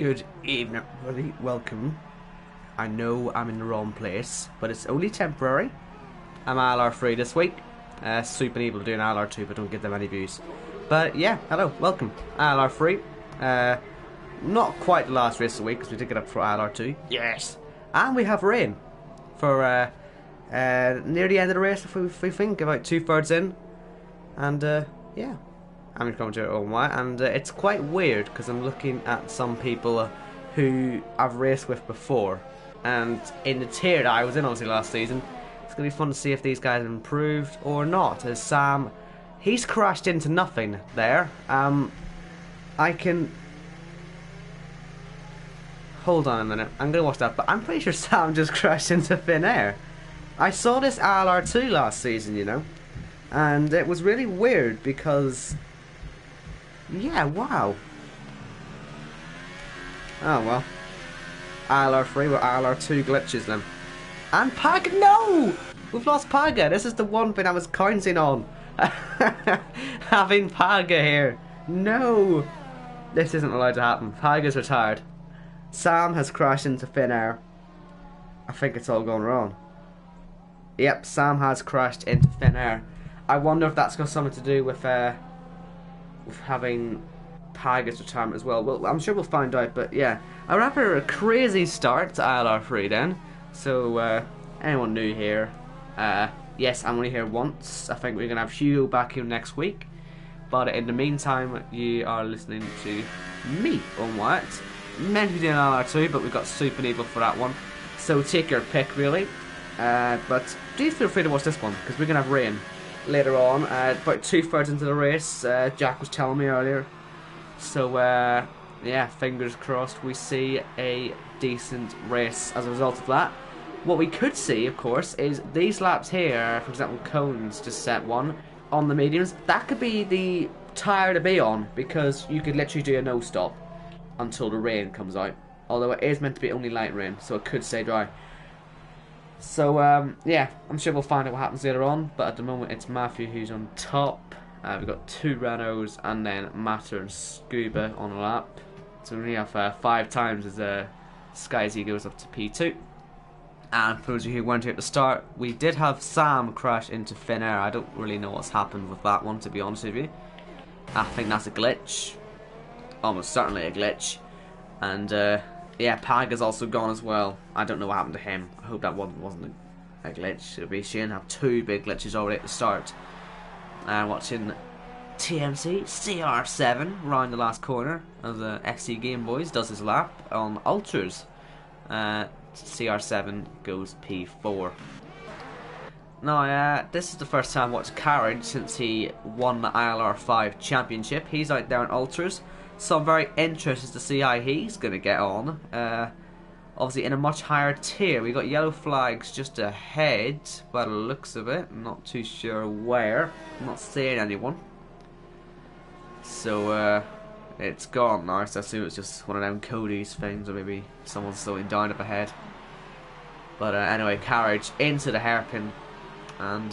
Good evening, everybody. Welcome. I know I'm in the wrong place, but it's only temporary. I'm ILR3 this week. Super able to do an ILR2, but don't give them any views. But yeah, hello, welcome. ILR3. Not quite the last race of the week because we did get up for ILR2. Yes. And we have rain for near the end of the race, if we think, about 2/3 in. And yeah. I'm coming to it all white, and it's quite weird because I'm looking at some people who I've raced with before, and in the tier that I was in obviously last season. It's going to be fun to see if these guys have improved or not. As Sam, he's crashed into nothing there. I can hold on a minute. I'm going to watch that, but I'm pretty sure Sam just crashed into thin air. I saw this ILR2 last season, you know, and it was really weird because. Yeah, wow. Oh well. ILR3 with ILR2 glitches then. And Paga, no! We've lost Paga. This is the one thing I was counting on. Having Paga here. No! This isn't allowed to happen. Paga's retired. Sam has crashed into thin air. I think it's all gone wrong. Yep, Sam has crashed into thin air. I wonder if that's got something to do with having Paga's retirement as well. Well, I'm sure we'll find out, but yeah. A rather crazy start to ILR3 then. So, anyone new here, yes, I'm only here once. I think we're going to have Hugo back here next week. But in the meantime, you are listening to me on what? Meant to be doing ILR2, but we've got Super Evil for that one. So take your pick, really. But do feel free to watch this one, because we're going to have rain later on, about 2/3 into the race. Jack was telling me earlier. So yeah, fingers crossed we see a decent race as a result of that. What we could see, of course, is these laps here, for example, Cones just set one on the mediums. That could be the tyre to be on, because you could literally do a no stop until the rain comes out. Although it is meant to be only light rain, so it could stay dry. So, yeah, I'm sure we'll find out what happens later on, but at the moment it's Matthew who's on top. We've got two Renaults and then Matter and Scuba on a lap. So we only have 5 times as Skyzy goes up to P2. And for those of you who weren't here at the start, we did have Sam crash into thin air. I don't really know what's happened with that one, to be honest with you. I think that's a glitch. Almost certainly a glitch. And, yeah, Paga's also gone as well. I don't know what happened to him. I hope that wasn't a glitch. It'll be a shame to have 2 big glitches already at the start. Watching TMC CR7 round the last corner as the FC Game Boys does his lap on Ultras. CR7 goes P4. Now, this is the first time I've watched Carriage since he won the ILR5 championship. He's out there in Ultras. So I'm very interested to see how he's going to get on. Obviously in a much higher tier. We got yellow flags just ahead by the looks of it. I'm not too sure where. I'm not seeing anyone. So it's gone now. So I assume it's just one of them Cody's things, or maybe someone's slowing down up ahead. But anyway, Carriage into the hairpin. And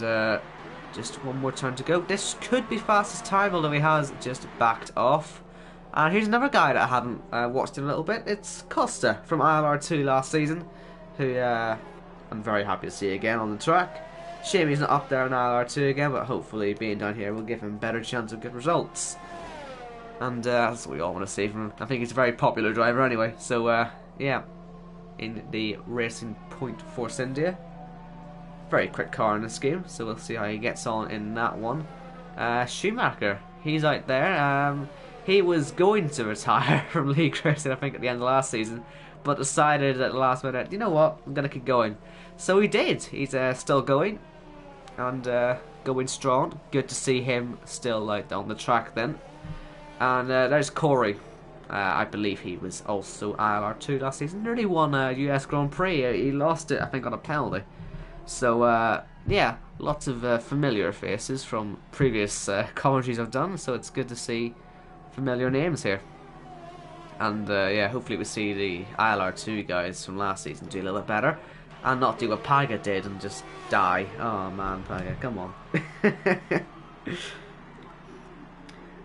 just one more turn to go. This could be fastest time, although he has just backed off. And here's another guy that I haven't watched in a little bit. It's Costa from ILR2 last season, who I'm very happy to see again on the track. Shame he's not up there in ILR2 again, but hopefully being down here will give him a better chance of good results. And that's what we all want to see from him. I think he's a very popular driver anyway. So yeah, in the Racing Point Force India. Very quick car in this game, so we'll see how he gets on in that one. Schumacher, he's out there. He was going to retire from league racing, I think, at the end of last season, but decided at the last minute, you know what, I'm going to keep going. So he did. He's still going, and going strong. Good to see him still out on the track then. And there's Corey. I believe he was also ILR2 last season. Nearly won a US Grand Prix. He lost it, I think, on a penalty. So, yeah, lots of familiar faces from previous commentaries I've done, so it's good to see familiar names here. And yeah, hopefully we see the ILR2 guys from last season do a little bit better and not do what Paga did and just die. Oh man, Paga, come on.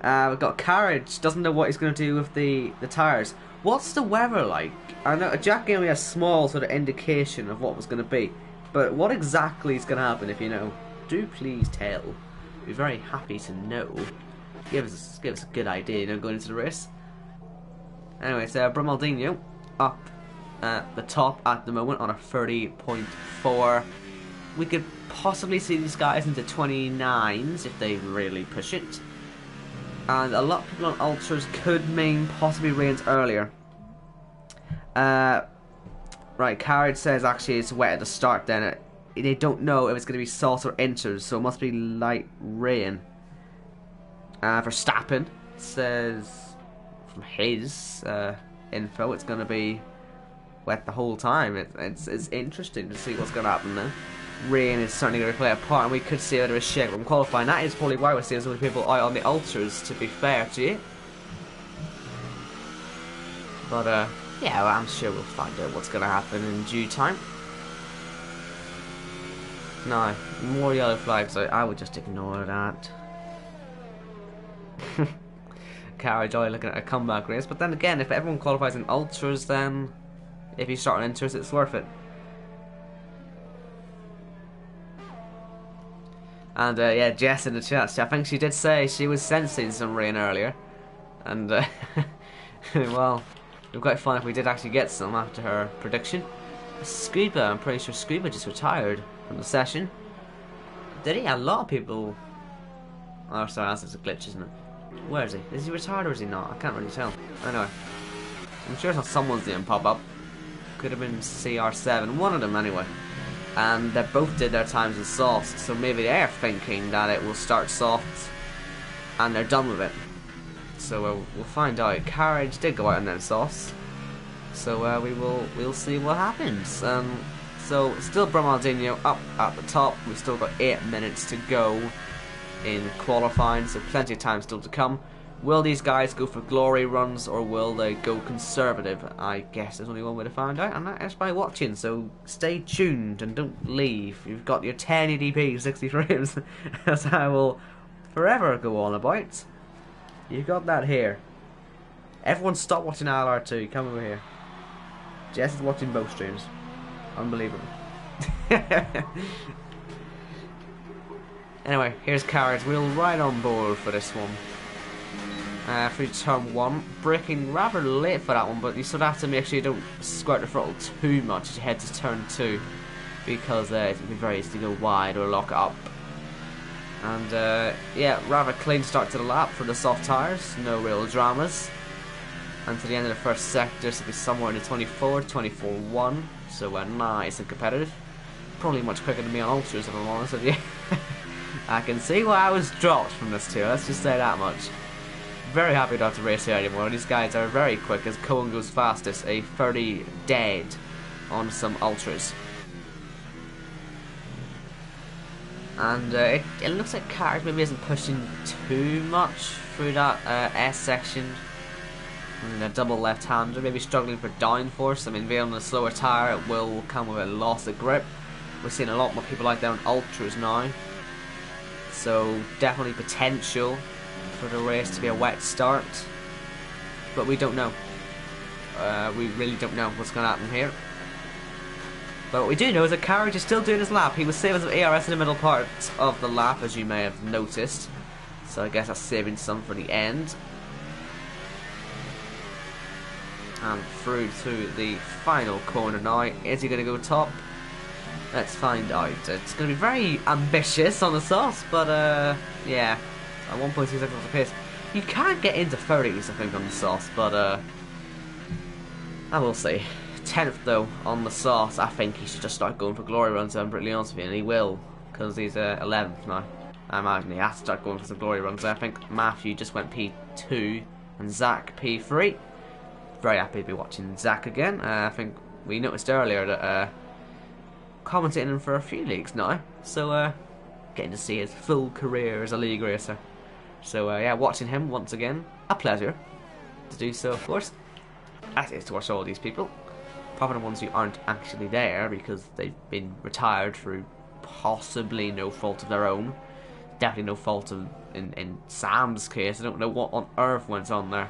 We've got Carriage, doesn't know what he's going to do with the tyres. What's the weather like? I know Jack gave me a small sort of indication of what was going to be, but what exactly is going to happen, if you know, do please tell. We'd be very happy to know. Give us a good idea, you know, going into the race. Anyway, so Bramaldino up at the top at the moment on a 30.4. We could possibly see these guys into 29s if they really push it. And a lot of people on Ultras could mean possibly rains earlier. Right, Carriage says actually it's wet at the start then. They don't know if it's going to be soft or inters, so it must be light rain. Verstappen says from his info it's going to be wet the whole time. It's interesting to see what's going to happen there. Rain is certainly going to play a part, and we could see a bit of a shake from qualifying. That is probably why we're seeing so many people out on the Ultras, to be fair to you. But yeah, well, I'm sure we'll find out what's going to happen in due time. No, more yellow flags, I would just ignore that. Carriage Oil looking at a comeback race, but then again, if everyone qualifies in Ultras, then if you start on Inters, it's worth it. And yeah, Jess in the chat, I think she did say she was sensing some rain earlier. And well, it would be quite fun if we did actually get some after her prediction. Scuba, I'm pretty sure Scuba just retired from the session. Did he? A lot of people... Oh, sorry, that's just a glitch, isn't it? Where is he? Is he retired or is he not? I can't really tell. Anyway, I'm sure it's not someone's name pop up. Could have been CR7, one of them anyway. And they both did their times in soft, so maybe they're thinking that it will start soft and they're done with it. So we'll find out. Carriage did go out on them softs, so we'll see what happens. So still Bramaldino up at the top. We've still got 8 minutes to go in qualifying, so plenty of time still to come. Will these guys go for glory runs or will they go conservative? I guess there's only one way to find out, and that is by watching, so stay tuned and don't leave. You've got your 1080p 60 frames, as I will forever go on about. You've got that here. Everyone stop watching ILR2, come over here. Jess is watching both streams. Unbelievable. Anyway, here's Carriage. We'll ride on board for this one. Through turn 1, braking rather late for that one, but you sort of have to make sure you don't squirt the throttle too much as you head to turn 2, because it can be very easy to go wide or lock it up. And yeah, rather clean start to the lap for the soft tyres, no real dramas. And to the end of the first sector, so it'll be somewhere in the 24-1, so nice and competitive. Probably much quicker than me on Ultras, if I'm honest with you. I can see why I was dropped from this too, let's just say that much. Very happy not to race here anymore. These guys are very quick as Cohen goes fastest, a 30 dead on some Ultras. And it looks like Carriage maybe isn't pushing too much through that S section. And a double left-hander, maybe struggling for downforce. I mean, being on a slower tyre, it will come with a loss of grip. We're seeing a lot more people like that on Ultras now. So definitely potential for the race to be a wet start, but we don't know. We really don't know what's going to happen here. But what we do know is that Carriage is still doing his lap. He was saving some ARS in the middle part of the lap, as you may have noticed. So I guess that's saving some for the end. And through to the final corner now. Is he going to go top? Let's find out. It's going to be very ambitious on the sauce, but yeah. At 1.2 seconds off the pace. You can't get into 30s, I think, on the sauce, but I will see. 10th though on the sauce. I think he should just start going for glory runs, I'm brutally honest with you, and he will, because he's 11th now. I imagine he has to start going for some glory runs. I think Matthew just went P2 and Zach P3. Very happy to be watching Zach again. I think we noticed earlier that commentating him for a few leagues now, so getting to see his full career as a league racer. So yeah, watching him once again, a pleasure to do so, of course. As it is to watch all these people, probably the ones who aren't actually there because they've been retired through possibly no fault of their own. definitely no fault in Sam's case. I don't know what on earth went on there.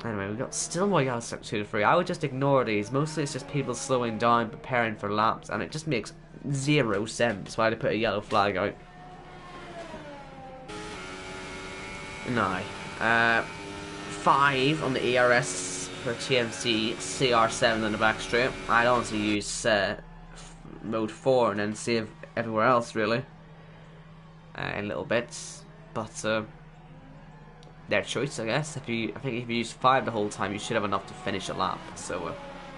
Anyway, we got still more yellow flags 2 to 3. I would just ignore these. Mostly it's just people slowing down, preparing for laps, and it just makes 0 sense why they put a yellow flag out. Now, 5 on the ERS for TMC, CR7 in the back straight. I'd honestly use mode 4 and then save everywhere else really in little bits, but their choice, I guess. I think if you use 5 the whole time, you should have enough to finish a lap. So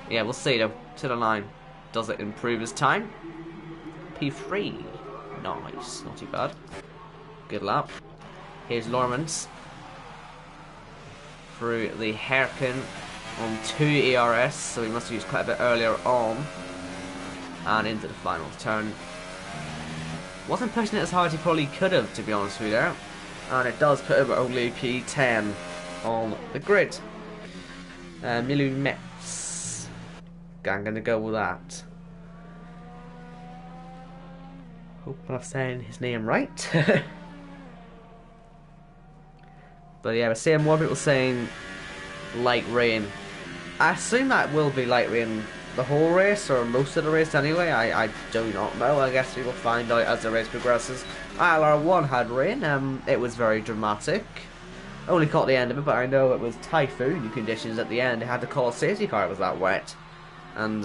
yeah, we'll see though. To the line, does it improve his time? P3, nice, not too bad. Good lap. Here's Lormans through the hairpin on 2 ERS, so he must have used quite a bit earlier on, and into the final turn. Wasn't pushing it as hard as he probably could have, to be honest with you there, and it does put him at only P10 on the grid. Milu Metz, I'm going to go with that. Hope I'm saying his name right. But yeah, we're seeing more people saying light rain. I assume that will be light rain the whole race, or most of the race anyway. I do not know. I guess we will find out as the race progresses. ILR1 had rain. It was very dramatic. Only caught the end of it, but I know it was typhoon conditions at the end. They had to call a safety car. It was that wet. And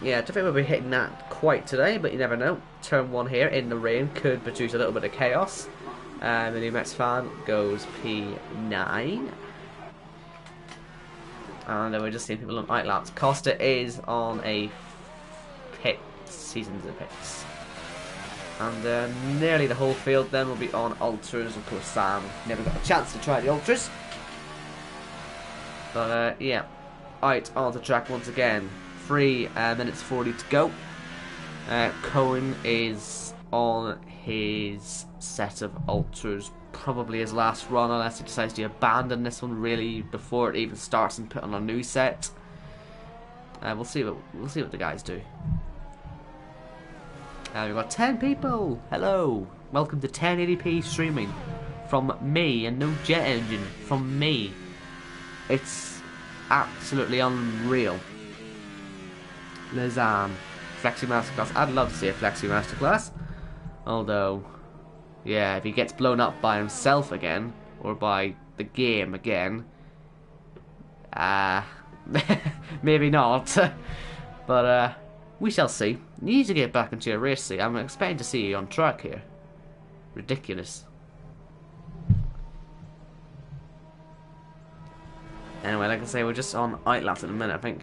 yeah, I don't think we'll be hitting that quite today, but you never know. Turn 1 here in the rain could produce a little bit of chaos. The new Mets fan goes P9. And we're just seeing people on night laps. Costa is on a pit. Seasons of pits. And nearly the whole field then will be on ultras. Of course, Sam never got a chance to try the ultras. But yeah, out on the track once again. 3 minutes 40 to go. Cohen is on his set of ultras, probably his last run, unless he decides to abandon this one really before it even starts and put on a new set. We'll see what the guys do. We've got 10 people. Hello, welcome to 1080p streaming from me, and no jet engine from me. It's absolutely unreal. Lausanne Flexi Masterclass. I'd love to see a Flexi Masterclass. Although, yeah, if he gets blown up by himself again, or by the game again, maybe not. But we shall see. You need to get back into your race. See, I'm expecting to see you on track here. Ridiculous. Anyway, like I say, we're just on outlaps at the minute. I think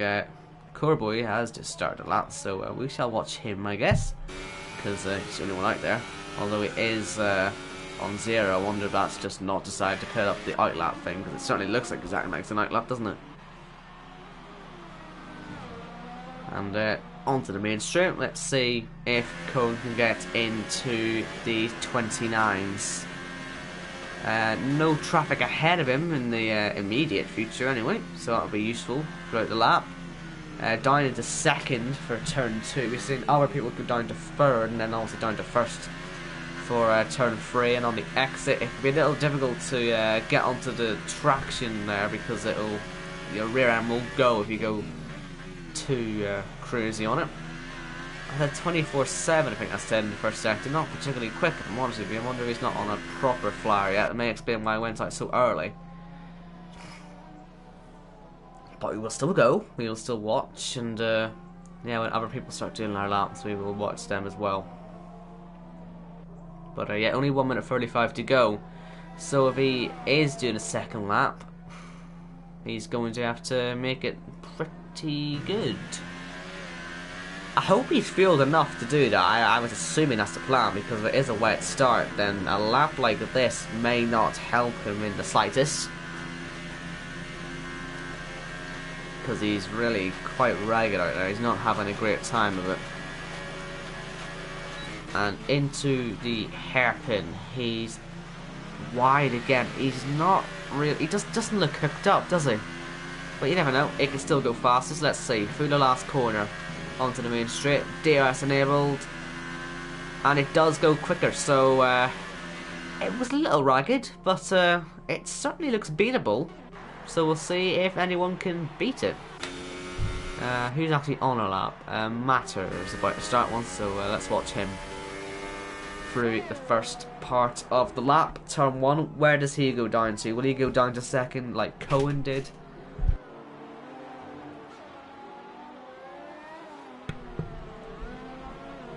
Corboy has just started a lap, so we shall watch him, I guess, because he's the only one out there. Although it is on 0, I wonder if that's just not decided to put up the outlap thing, because it certainly looks like exactly like an outlap, doesn't it? And onto the main straight. Let's see if Cohen can get into the 29s. No traffic ahead of him in the immediate future anyway, so that'll be useful throughout the lap. Down into 2nd for turn 2. We've seen other people go down to 3rd and then also down to 1st for turn 3, and on the exit it can be a little difficult to get onto the traction there, because your rear end will go if you go too crazy on it. I had 24/7, I think I said in the first sector. Not particularly quick, if I'm honest with you. I wonder if he's not on a proper flyer yet. It may explain why I went out so early. But we will still go. We will still watch, and yeah, when other people start doing their laps, we will watch them as well. But yeah, only 1 minute 35 to go. So if he is doing a second lap, he's going to have to make it pretty good. I hope he's fueled enough to do that. I was assuming that's the plan, because if it is a wet start, then a lap like this may not help him in the slightest. Because he's really quite ragged out there. He's not having a great time of it. And into the hairpin. He's wide again. He's not really. He just doesn't look hooked up, does he? But you never know. It can still go fastest. Let's see. Through the last corner, onto the main straight. DRS enabled. and it does go quicker, so it was a little ragged, but it certainly looks beatable, so we'll see if anyone can beat it. Who's actually on a lap? Matter is about to start one, so let's watch him through the first part of the lap. Turn 1, where does he go down to? Will he go down to second like Cohen did?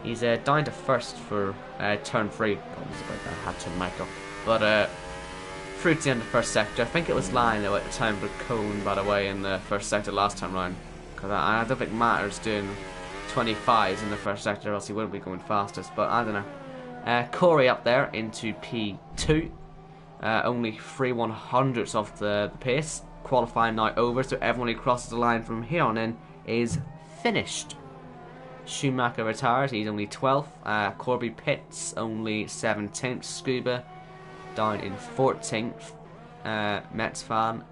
He's down to first for turn 3. Problems about that, I had to mic up. But through to the end of the first sector. I think it was Line though at the time, but Cohen by the way in the first sector last time round. Because I don't think Matter's doing 25s in the first sector, or else he wouldn't be going fastest. But I don't know. Corey up there into P2, only 3/100ths off the pace. Qualifying now over, so everyone who crosses the line from here on in is finished. Schumacher retired, he's only 12th. Corby Pitts only 17th. Scuba down in 14th. Mets fan,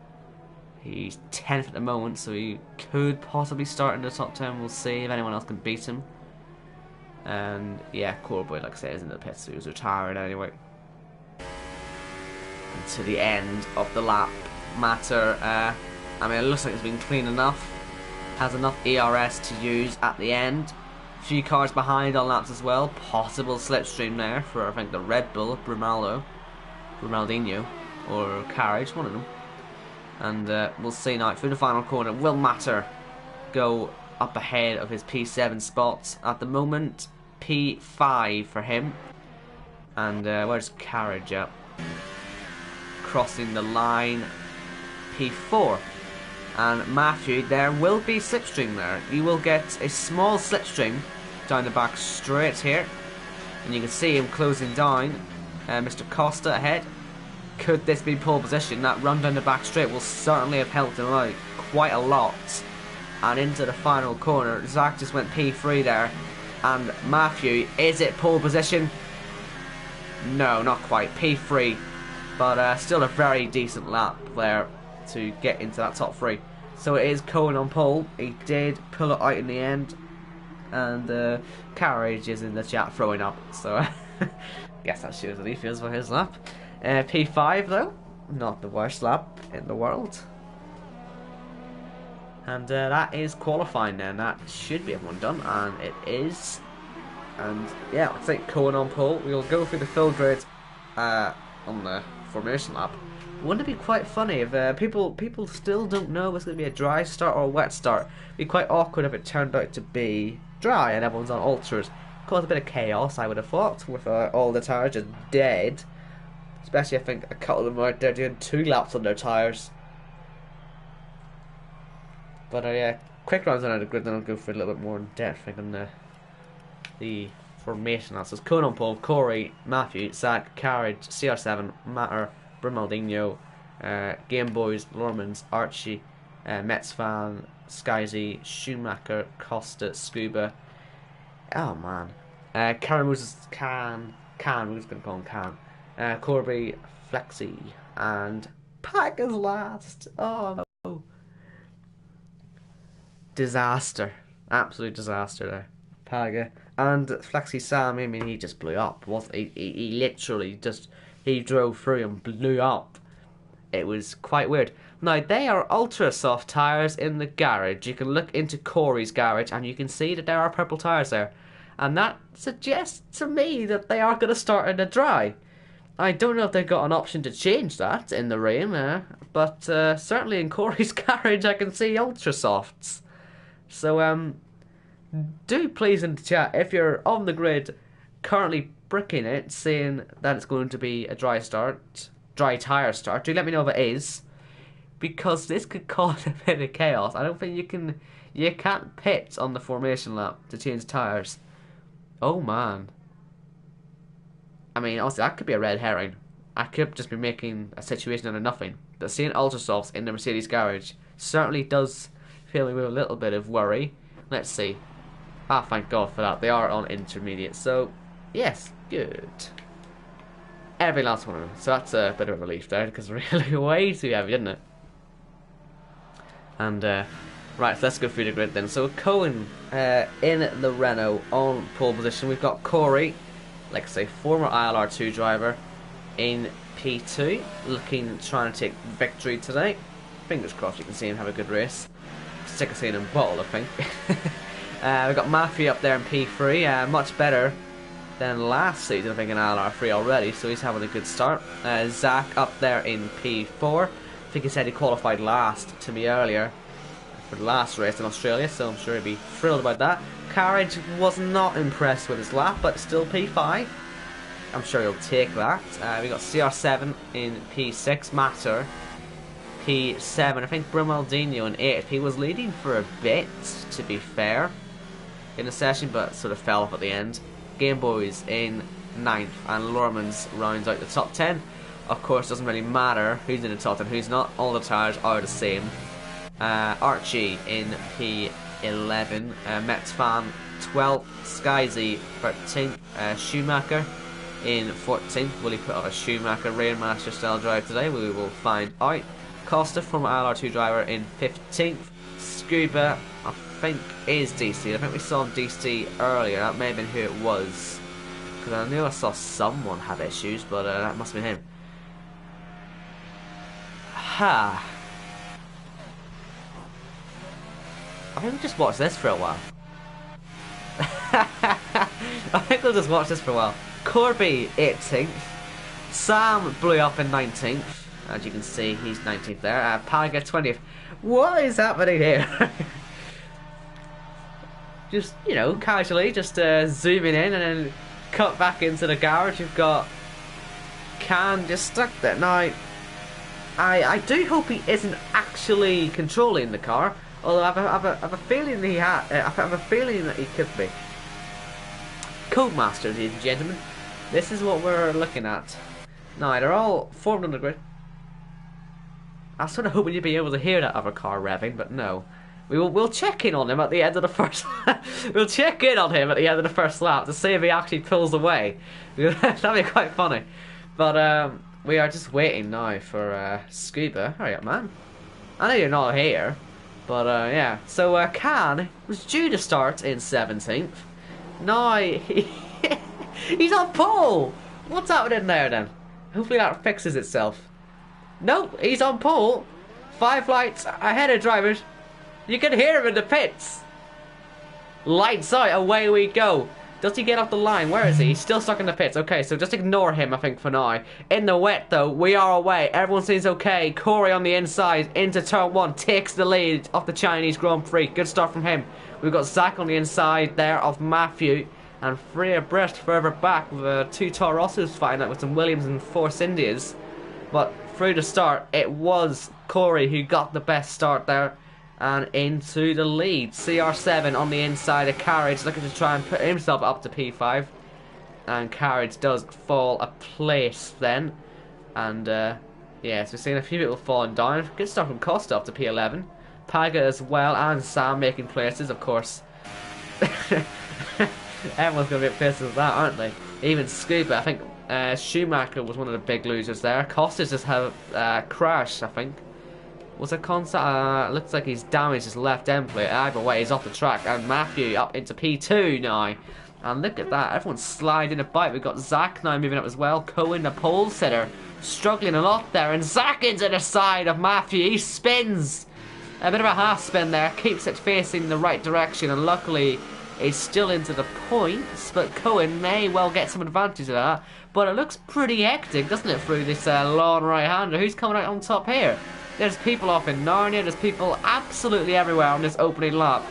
he's 10th at the moment, so he could possibly start in the top 10. We'll see if anyone else can beat him. And yeah, Corby, like I said, is in the pits, so he was retired anyway. And to the end of the lap, Matter, I mean, it looks like it's been clean enough. Has enough ERS to use at the end. A few cars behind on laps as well. Possible slipstream there for, I think, the Red Bull, Brumaldinho, or Carriage, one of them. And we'll see now, through the final corner, will Matter go up ahead of his P7 spots? At the moment, P5 for him. And where's Carriage at? Crossing the line, P4. And Matthew, there will be slipstream there. You will get a small slipstream down the back straight here. And you can see him closing down. Mr. Costa ahead. Could this be pole position? That run down the back straight will certainly have helped him out quite a lot. And into the final corner, Zach just went P3 there. And Matthew, is it pole position? No, not quite. P3. But still a very decent lap there to get into that top 3. So it is Cohen on pole. He did pull it out in the end. And Carriage is in the chat throwing up. So guess that shows what he feels for his lap. P5 though, not the worst lap in the world. And that is qualifying then. That should be everyone done, and it is. And yeah, I think Cohen on pole. We'll go through the fill grid on the formation lap. Wouldn't it be quite funny if people still don't know if it's going to be a dry start or a wet start? It'd be quite awkward if it turned out to be dry and everyone's on ultras. Cause a bit of chaos, I would have thought, with all the tyres just dead. Especially, I think a couple of them out there doing 2 laps on their tyres. But yeah, quick runs on the grid, then I'll go for a little bit more in depth on the formation analysis. Cohen on pole, Corey, Matthew, Zach, Carriage, CR7, Matter, Brumaldinho, Game Boys, Lormans, Archie, Mets fan, Skyzy, Schumacher, Costa, Scuba. Oh man, Caramus Can, we're just gonna call him Can. Corby, Flexi, and Pack is last. Oh no. Disaster. Absolute disaster there. Paga. And Flexi Sam, I mean, he just blew up. He literally just, he drove through and blew up. It was quite weird. Now, they are ultra soft tyres in the garage. You can look into Corey's garage and you can see that there are purple tyres there. And that suggests to me that they are going to start in the dry. I don't know if they've got an option to change that in the rain, but certainly in Corey's garage I can see ultra softs. So do please in the chat, if you're on the grid currently bricking it, saying that it's going to be a dry tyre start, do let me know if it is, because this could cause a bit of chaos. I don't think you can't pit on the formation lap to change tyres. Oh man. I mean, honestly, that could be a red herring. I could just be making a situation out of nothing. But seeing Ultrasofts in the Mercedes garage certainly does fill me with a little bit of worry. Let's see. Ah, thank God for that. They are on intermediate. So, yes, good. Every last one of them. So that's a bit of a relief there, because really way too heavy, isn't it? And, right, so let's go through the grid then. So Cohen in the Renault on pole position. We've got Corey like I say, former ILR2 driver in P2, trying to take victory today. Fingers crossed you can see him have a good race. Sick of seeing him bottle, I think. We've got Matthew up there in P3, much better than last season, I think, in ILR3 already, so he's having a good start. Zach up there in P4. I think he said he qualified last to me earlier for the last race in Australia, so I'm sure he'd be thrilled about that. Carriage was not impressed with his lap, but still P5. I'm sure he'll take that. We got CR7 in P6, Matter P7. I think Brimaldino in 8th. He was leading for a bit, to be fair, in the session, but sort of fell off at the end. Game Boys in 9th, and Lormans rounds out the top 10. Of course, doesn't really matter who's in the top 10, who's not. All the tires are the same. Archie in P11, Mets fan 12th, Skyzy 13th, Schumacher in 14th. Will he put on a Schumacher Rainmaster style drive today? We will find out. Costa, former ILR2 driver, in 15th. Scuba, I think, is DC. I think we saw DC earlier. That may have been who it was, because I knew I saw someone have issues, but that must have been him. Ha! I think we'll just watch this for a while. I think we'll just watch this for a while. Corby 18th. Sam blew up in 19th. As you can see, he's 19th there. Paga 20th. What is happening here? Just, you know, casually, just zooming in and then cut back into the garage. You've got Can just stuck there. Now, I do hope he isn't actually controlling the car. Although I have a feeling I have a feeling that he could be. Codemaster, ladies and gentlemen. This is what we're looking at. Now, they're all formed on the grid. I was sort of hoping you'd be able to hear that other car revving, but no. We'll check in on him at the end of the first. We'll check in on him at the end of the first lap to see if he actually pulls away. That'd be quite funny. But we are just waiting now for Scuba. Hurry up, man! I know you're not here, but yeah. So Can was due to start in 17th. Now he's on pole. What's happening there then? Hopefully that fixes itself. Nope, he's on pole. 5 lights ahead of drivers. You can hear him in the pits. Lights out, away we go. Does he get off the line? Where is he? He's still stuck in the pits. Okay, so just ignore him, I think, for now. In the wet, though, we are away. Everyone seems okay. Corey on the inside into turn 1. Takes the lead off the Chinese Grand Prix. Good start from him. We've got Zach on the inside there of Matthew. And 3 abreast further back with 2 Taurosses fighting out with some Williams and Force Indias. But through the start, it was Corey who got the best start there and into the lead. CR7 on the inside of Carriage, looking to try and put himself up to P5, and Carriage does fall a place then. And yeah, so we're seeing a few people falling down. Good start from Costa up to P11. Paga as well, and Sam making places, of course. Everyone's going to be pissed with that, aren't they? Even Scuba. I think Schumacher was one of the big losers there. Costa's just had a crash, I think. Was it contact? Looks like he's damaged his left end plate. Either way, he's off the track. And Matthew up into P2 now. And look at that. Everyone's sliding about. We've got Zach now moving up as well. Cohen, the pole sitter, struggling a lot there. And Zach into the side of Matthew. He spins. A bit of a half spin there. Keeps it facing the right direction. And luckily, he's still into the points. But Cohen may well get some advantage of that. But it looks pretty hectic, doesn't it, through this long right-hander. Who's coming out on top here? There's people off in Narnia. There's people absolutely everywhere on this opening lap.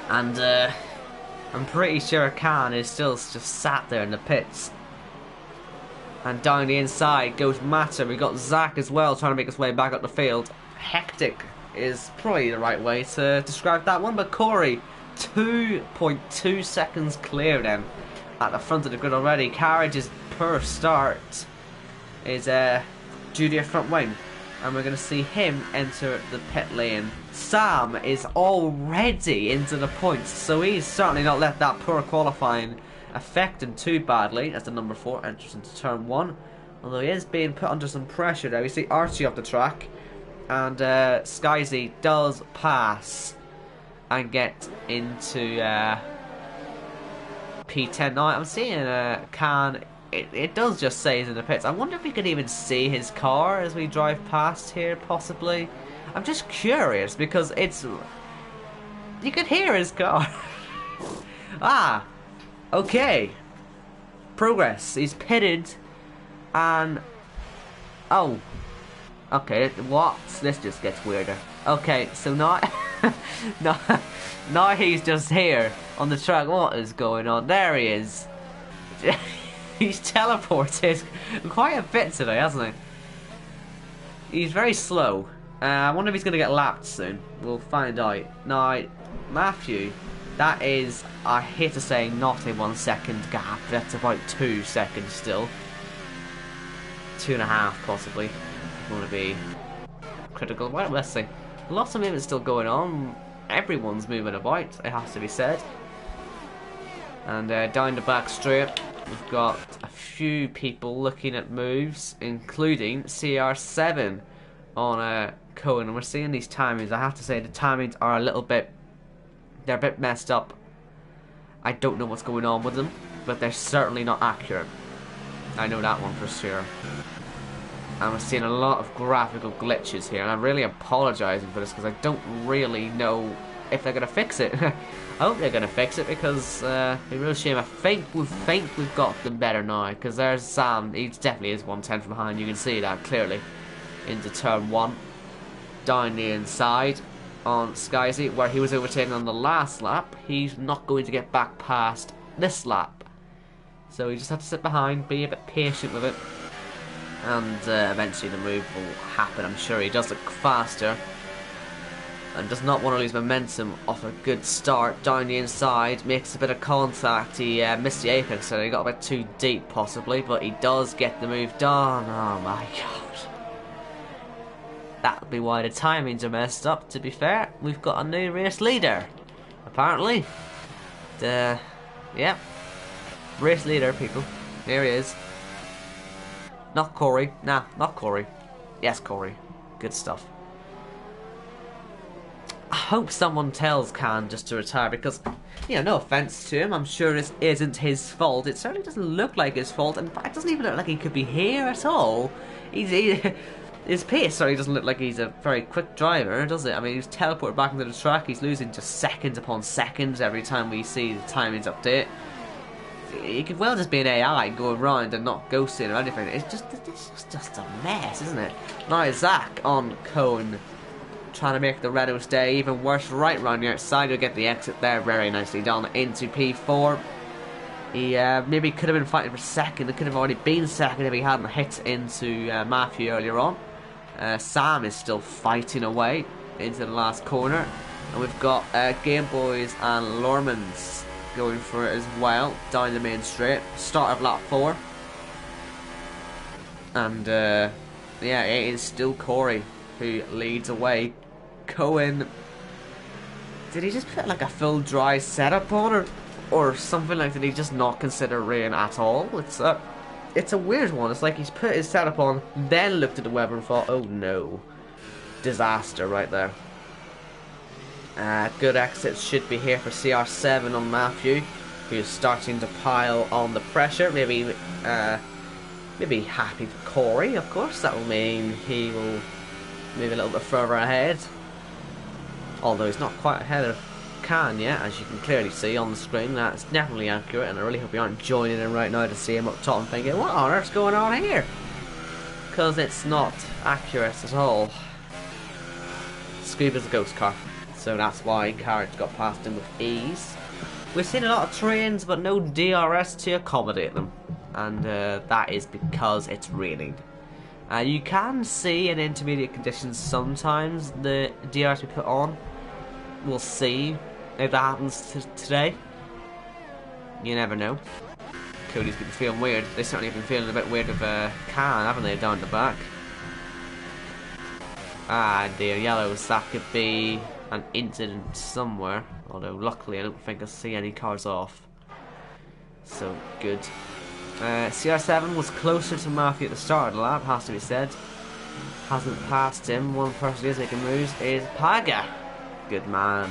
And I'm pretty sure Khan is still just sat there in the pits. And down the inside goes Matter. We got Zach as well trying to make his way back up the field. Hectic is probably the right way to describe that one. But Corey, 2.2 seconds clear then at the front of the grid already. Carriage's per start is due to a front wing, and we're going to see him enter the pit lane. Sam is already into the points, so he's certainly not let that poor qualifying affect him too badly as the number 4 enters into turn 1, although he is being put under some pressure there. We see Archie off the track, and Skyzy does pass and get into P10. Now, I'm seeing Can. It does just say he's in the pits. I wonder if we could even see his car as we drive past here, possibly. I'm just curious because it's... You could hear his car. Ah, okay. Progress. He's pitted, and oh, okay. What? This just gets weirder. Okay, so now, now he's just here on the track. What is going on? There he is. He's teleported quite a bit today, hasn't he? He's very slow. I wonder if he's going to get lapped soon. We'll find out. Now, Matthew, that is, I hate to say, not a 1 second gap. That's about 2 seconds still. 2.5 possibly. If you want to be critical. Well, let's see. Lots of movement still going on. Everyone's moving about, it has to be said. And down the back straight, we've got a few people looking at moves, including CR7 on Cohen. And we're seeing these timings. I have to say, the timings are a little bit... They're a bit messed up. I don't know what's going on with them, but they're certainly not accurate. I know that one for sure. And we're seeing a lot of graphical glitches here, and I'm really apologising for this because I don't really know if they're going to fix it. I hope they're going to fix it because it's a real shame. I think we've got them better now, because there's Sam. He definitely is 110 from behind. You can see that clearly into turn 1. Down the inside on Skyzy, where he was overtaken on the last lap. He's not going to get back past this lap, so you just have to sit behind, be a bit patient with it, and eventually the move will happen. I'm sure he does look faster and does not want to lose momentum off a good start. Down the inside, makes a bit of contact. He missed the apex, so he got a bit too deep possibly, but he does get the move done. Oh my god. That'll be why the timings are messed up, to be fair. We've got a new race leader, apparently. Yep. Race leader, people. Here he is. Not Corey. Nah, not Corey. Yes, Corey. Good stuff. I hope someone tells Can just to retire, because, you know, no offence to him, I'm sure this isn't his fault. It certainly doesn't look like his fault, and it doesn't even look like he could be here at all. His pace certainly doesn't look like he's a very quick driver, does it? I mean, he's teleported back into the track. He's losing just seconds upon seconds every time we see the timings update. He could well just be an AI going around and not ghosting or anything. It's just a mess, isn't it? Now Zach on Cone, trying to make the Redo stay even worse right round the outside. He'll get the exit there very nicely done into P4. He maybe could have been fighting for second. It could have already been second if he hadn't hit into Matthew earlier on. Sam is still fighting away into the last corner, and we've got Game Boys and Lormans going for it as well down the main straight. Start of lap 4, and yeah, it is still Corey who leads away. Cohen, did he just put like a full dry setup on, or something like that? Did he just not consider rain at all? It's a weird one. It's like he's put his setup on, then looked at the weather and thought, oh no, disaster right there. Good exits should be here for CR7 on Matthew, who's starting to pile on the pressure. Maybe happy for Corey, of course. That will mean he will move a little bit further ahead, although he's not quite ahead of Can yet, as you can clearly see on the screen. That's definitely accurate, and I really hope you aren't joining in right now to see him up top and thinking, what on earth's going on here? Because it's not accurate at all. Scuba's a ghost car, so that's why Carriage got past him with ease. We've seen a lot of trains, but no DRS to accommodate them, and that is because it's raining. You can see in intermediate conditions sometimes the DRS we put on. We'll see if that happens today. You never know. Cody's been feeling weird. They certainly have been feeling a bit weird with Can, haven't they, down the back? Ah, dear yellows. That could be an incident somewhere. Although, luckily, I don't think I see any cars off. So, good. CR7 was closer to Matthew at the start of the lap, has to be said. Hasn't passed him. One person who is making moves is Paga. Good man.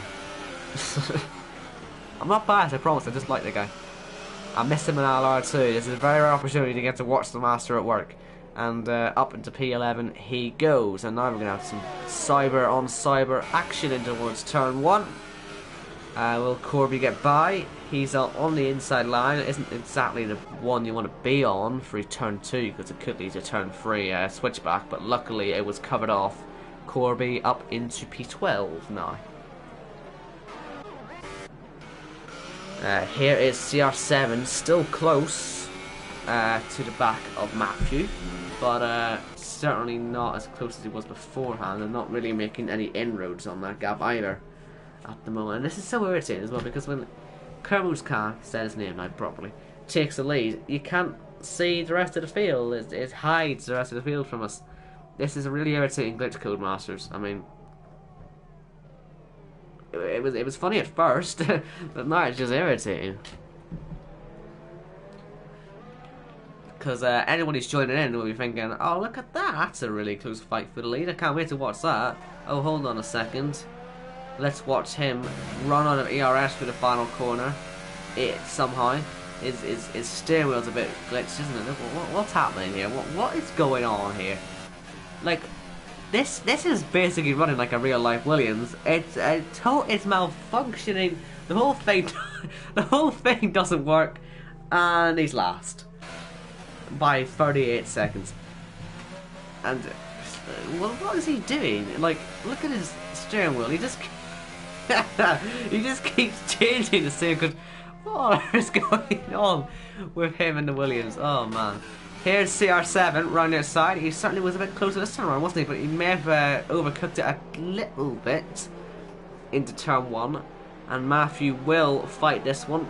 I'm not biased, I promise, I just like the guy. I miss him in ILR2. This is a very rare opportunity to get to watch the Master at work. And up into P11 he goes. And now we're going to have some cyber on cyber action in towards turn 1. Will Corby get by? He's on the inside line. It isn't exactly the one you want to be on for turn 2 because it could lead to turn 3 switchback. But luckily it was covered off. Corby up into P12 now. Here is CR7, still close to the back of Matthew, but certainly not as close as he was beforehand, and not really making any inroads on that gap either at the moment. And this is so irritating as well, because when Kermos car, said his name now properly, takes the lead, you can't see the rest of the field. It hides the rest of the field from us. This is a really irritating glitch, Codemasters. I mean, it was funny at first, but now it's just irritating. Because anyone who's joining in will be thinking, oh, look at that, that's a really close fight for the lead. I can't wait to watch that. Oh, hold on a second. Let's watch him run out of ERS for the final corner. It somehow, his steering wheel's a bit glitched, isn't it? What's happening here? What is going on here? Like, this is basically running like a real life Williams. It's malfunctioning. The whole thing doesn't work, and he's last by 38 seconds. And well, what is he doing? Like, look at his steering wheel. He just keeps changing the steering. What is going on with him and the Williams? Oh man. Here's CR7 round the outside. He certainly was a bit closer this time around, wasn't he? But he may have overcooked it a little bit into turn 1. And Matthew will fight this one.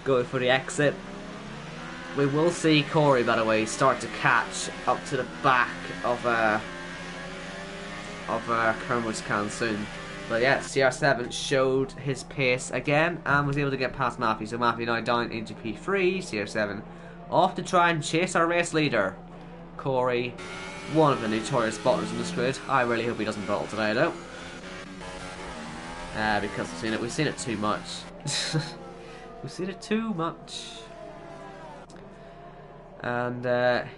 Going for the exit. We will see Corey, by the way, start to catch up to the back of Kermwood's can soon. But yeah, CR7 showed his pace again and was able to get past Matthew. So Matthew now down into P3. CR7 off to try and chase our race leader, Corey, one of the notorious spotters in the squid. I really hope he doesn't bottle today, though, because we've seen it too much. We've seen it too much. And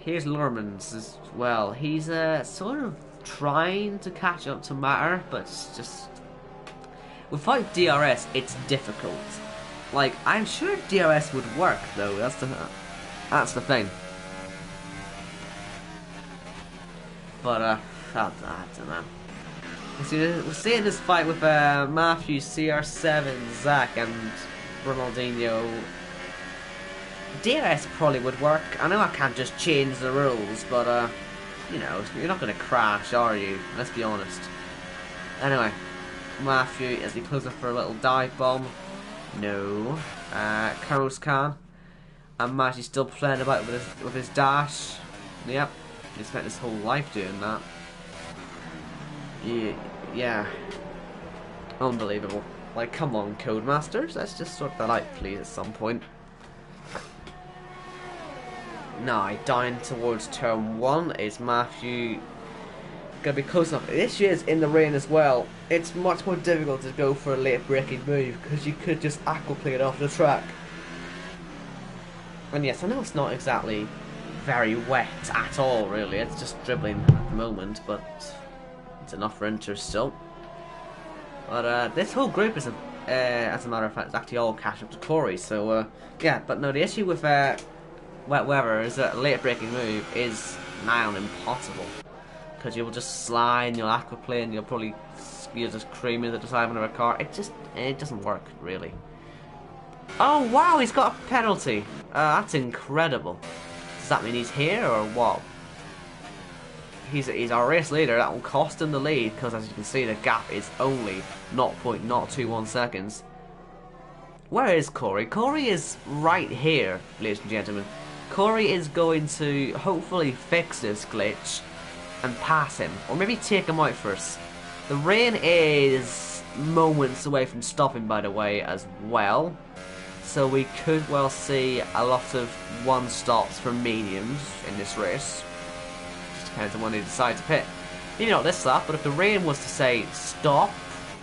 here's Lormans as well. He's sort of trying to catch up to Matter, but it's just without DRS, it's difficult. Like, I'm sure DRS would work though. That's the thing. But I don't know. We're seeing this fight with Matthew, CR7, Zach, and Ronaldinho. DRS probably would work. I know I can't just change the rules, but you know, you're not going to crash, are you? Let's be honest. Anyway, Matthew, is he closer for a little dive bomb? No. Carlos can. And Matthew's still playing about with his dash. Yep, he spent his whole life doing that. Yeah. Unbelievable. Like, come on, Codemasters, let's just sort that out, please, at some point. Now, down towards turn 1 is Matthew. Gonna be close enough. The issue is in the rain as well. It's much more difficult to go for a late braking move because you could just aquaplane off the track. And yes, I know it's not exactly very wet at all, really. It's just dribbling at the moment, but it's enough for Inter still. But this whole group is, as a matter of fact, is actually all catch up to Corey. So yeah, but no, the issue with wet weather is that a late braking move is nigh on impossible. Because you will just slide, you'll aquaplane, you'll just cream into the side of a car. It doesn't work, really. Oh wow, he's got a penalty. That's incredible. Does that mean he's here or what? He's our race leader. That will cost him the lead because, as you can see, the gap is only 0.021 seconds. Where is Corey? Corey is right here, ladies and gentlemen. Corey is going to hopefully fix this glitch and pass him, or maybe take him out first. The rain is moments away from stopping, by the way, as well. So we could well see a lot of one stops for mediums in this race. Just depends on when they decide to pit. Maybe not this lap, but if the rain was to say stop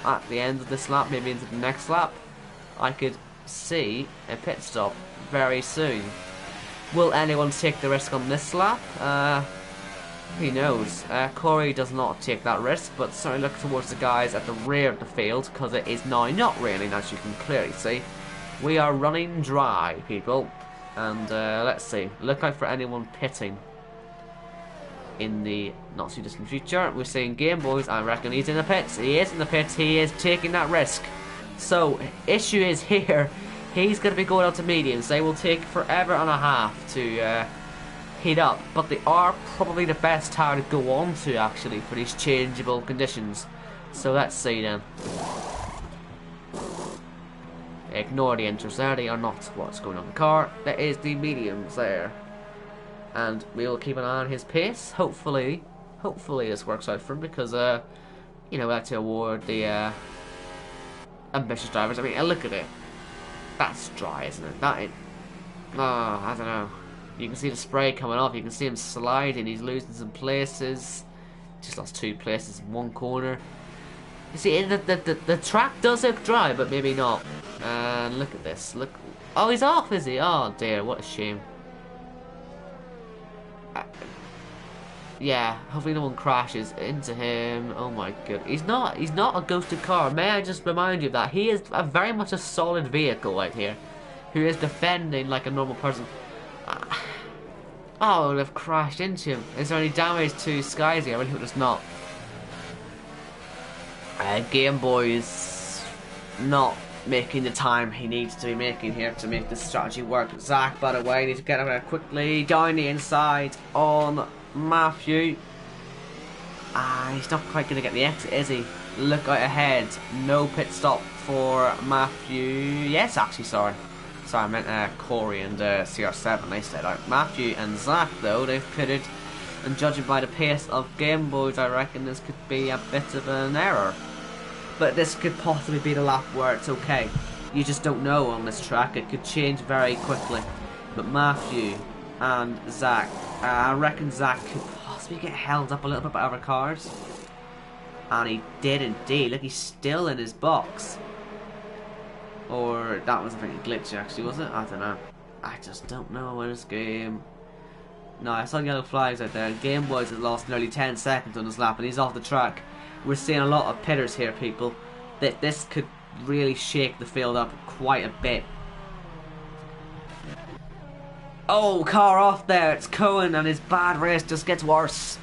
at the end of this lap, maybe into the next lap, I could see a pit stop very soon. Will anyone take the risk on this lap? Who knows? Corey does not take that risk, but certainly look towards the guys at the rear of the field, because it is now not raining, as you can clearly see. We are running dry, people. And let's see. Look out for anyone pitting in the not too distant future. We're seeing Game Boys. I reckon he's in the pits. He is in the pits. He is taking that risk. So, issue is here. He's going to be going out to mediums. They will take forever and a half to heat up, but they are probably the best tire to go on to, actually, for these changeable conditions. So let's see then. Ignore the intros there, they are not what's going on in the car. There is the mediums there. And we will keep an eye on his pace. Hopefully this works out for him, because, you know, we like to award the ambitious drivers. I mean, look at it. That's dry, isn't it? I don't know. You can see the spray coming off. You can see him sliding. He's losing some places. Just lost 2 places in one corner. You see, the track does look dry, but maybe not. And look at this. Look. Oh, he's off, is he? Oh dear, what a shame. Yeah, hopefully no one crashes into him. Oh my god, he's not a ghosted car. May I just remind you of that? He is very much a solid vehicle right here, who is defending like a normal person. Oh, they've crashed into him. Is there any damage to Skyzy? I really hope there's not. Game Boy's not making the time he needs to be making here to make this strategy work. Zach, by the way, needs to get over there quickly. Down the inside on Matthew. He's not quite going to get the exit, is he? Look out ahead. No pit stop for Matthew. Yes, actually, sorry. Sorry, I meant Corey and CR7. They stayed out. Matthew and Zach, though, they've pitted. And judging by the pace of Game Boys, I reckon this could be a bit of an error. But this could possibly be the lap where it's okay. You just don't know on this track. It could change very quickly. But Matthew and Zach, I reckon Zach could possibly get held up a little bit by other cars. And he did indeed. Look, he's still in his box. Or that was a pretty glitch, actually, was it? I don't know. I just don't know in this game. No, I saw yellow flags out there. Game Boys has lost nearly 10 seconds on this lap, and he's off the track. We're seeing a lot of pitters here, people. That this could really shake the field up quite a bit. Oh, car off there. It's Cohen, and his bad race just gets worse.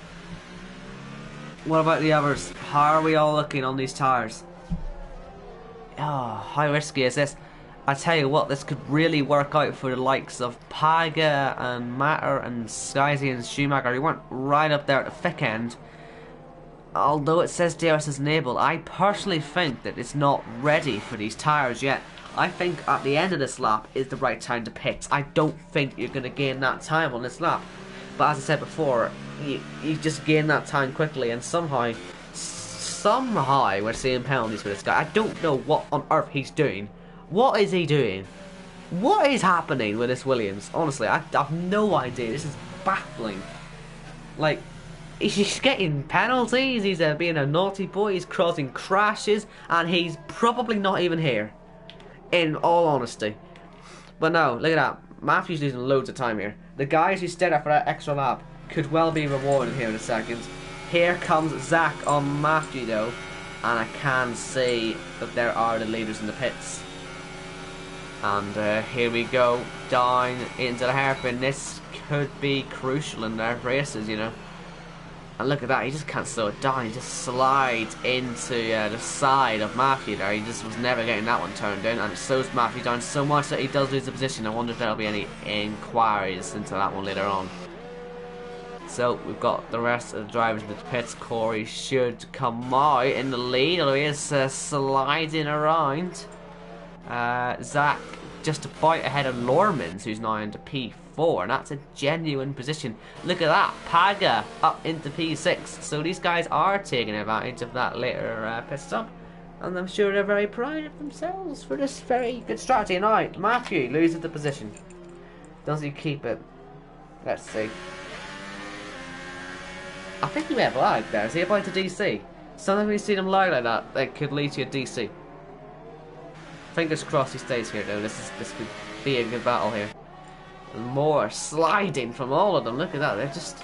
What about the others? How are we all looking on these tyres? Oh, how risky is this? I tell you what, this could really work out for the likes of Paga and Matter and Skyzy and Schumacher, who weren't right up there at the thick end. Although it says DRS is enabled, I personally think that it's not ready for these tyres yet. I think at the end of this lap is the right time to pit. I don't think you're going to gain that time on this lap. But as I said before, you just gain that time quickly, and somehow we're seeing penalties for this guy. I don't know what on earth he's doing. What is he doing? What is happening with this Williams? Honestly, I have no idea. This is baffling. Like, he's getting penalties, he's being a naughty boy, he's causing crashes, and he's probably not even here. In all honesty. But no, look at that. Matthew's losing loads of time here. The guys who stayed up for that extra lap could well be rewarded here in a second. Here comes Zach on Matthew though, and I can see that there are the leaders in the pits. And here we go, down into the hairpin. This could be crucial in their races, you know. And look at that, he just can't slow it down. He just slides into the side of Matthew there. He just was never getting that one turned in. And it slows Matthew down so much that he does lose the position. I wonder if there'll be any inquiries into that one later on. So we've got the rest of the drivers in the pits. Corey should come out in the lead, although he is sliding around. Zach just about ahead of Lormans, who's now into P4, and that's a genuine position. Look at that, Paga up into P6. So these guys are taking advantage of that later pit stop, and I'm sure they're very proud of themselves for this very good strategy. Now, Matthew loses the position. Does he keep it? Let's see. I think he may have lagged there. Is he about to DC? Sometimes we've seen him lag like that, that could lead to a DC. Fingers crossed he stays here though. This could be a good battle here. More sliding from all of them. Look at that. They're just.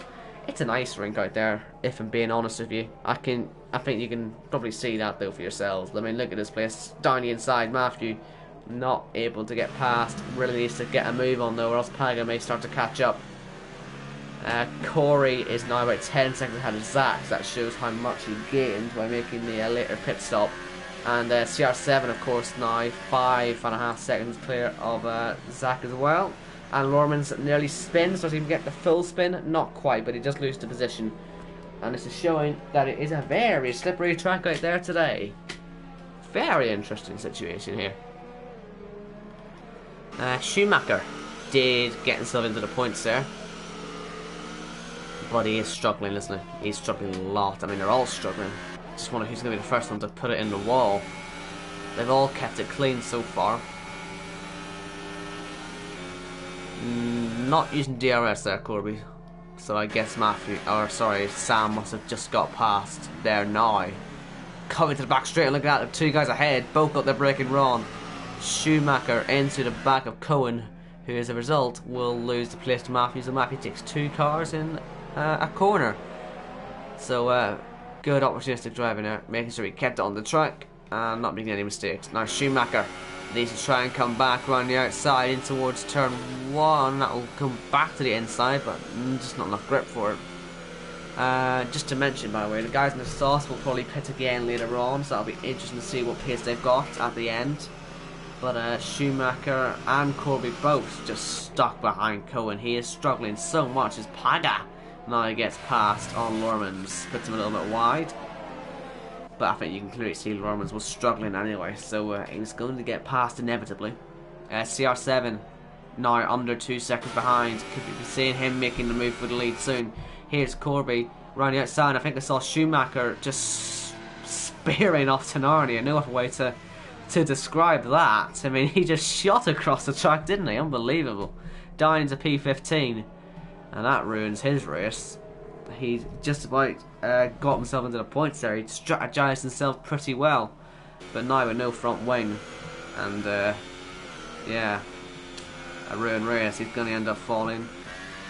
It's an ice rink out there. If I'm being honest with you, I think you can probably see that though for yourselves. I mean, look at this place. Down the inside, Matthew not able to get past. Really needs to get a move on though, or else Paga may start to catch up. Corey is now about 10 seconds ahead of Zach. So that shows how much he gained by making the later pit stop. And CR7, of course, now 5.5 seconds clear of Zach as well. And Lorman's nearly spins. Does he even get the full spin? Not quite, but he does lose the position. And this is showing that it is a very slippery track out there today. Very interesting situation here. Schumacher did get himself into the points there. But he is struggling, isn't he? He's struggling a lot. I mean, they're all struggling. Just wonder who's going to be the first one to put it in the wall. They've all kept it clean so far. Not using DRS there, Corby. So I guess Sam must have just got past there now. Coming to the back straight and look at the two guys ahead. Both got their braking wrong. Schumacher into the back of Cohen, who as a result will lose the place to Matthew. So Matthew takes 2 cars in a corner. So good opportunistic driving there, making sure he kept it on the track and not making any mistakes. Now Schumacher needs to try and come back around the outside in towards turn 1. That will come back to the inside, but just not enough grip for it. Just to mention, by the way, the guys in the sauce will probably pit again later on, so that'll be interesting to see what pace they've got at the end. But Schumacher and Corby both just stuck behind Cohen. He is struggling so much as Paga now he gets past on Lormans, puts him a little bit wide. But I think you can clearly see Lormans was struggling anyway, so he's going to get past inevitably. CR7 now under 2 seconds behind. Could be seeing him making the move for the lead soon. Here's Corby round the outside. I think I saw Schumacher just spearing off Tenardi. No other way to describe that. I mean, he just shot across the track, didn't he? Unbelievable. Down into P15, and that ruins his race. He just about got himself into the points there. He strategized himself pretty well, but now with no front wing, and yeah, a ruined race. He's going to end up falling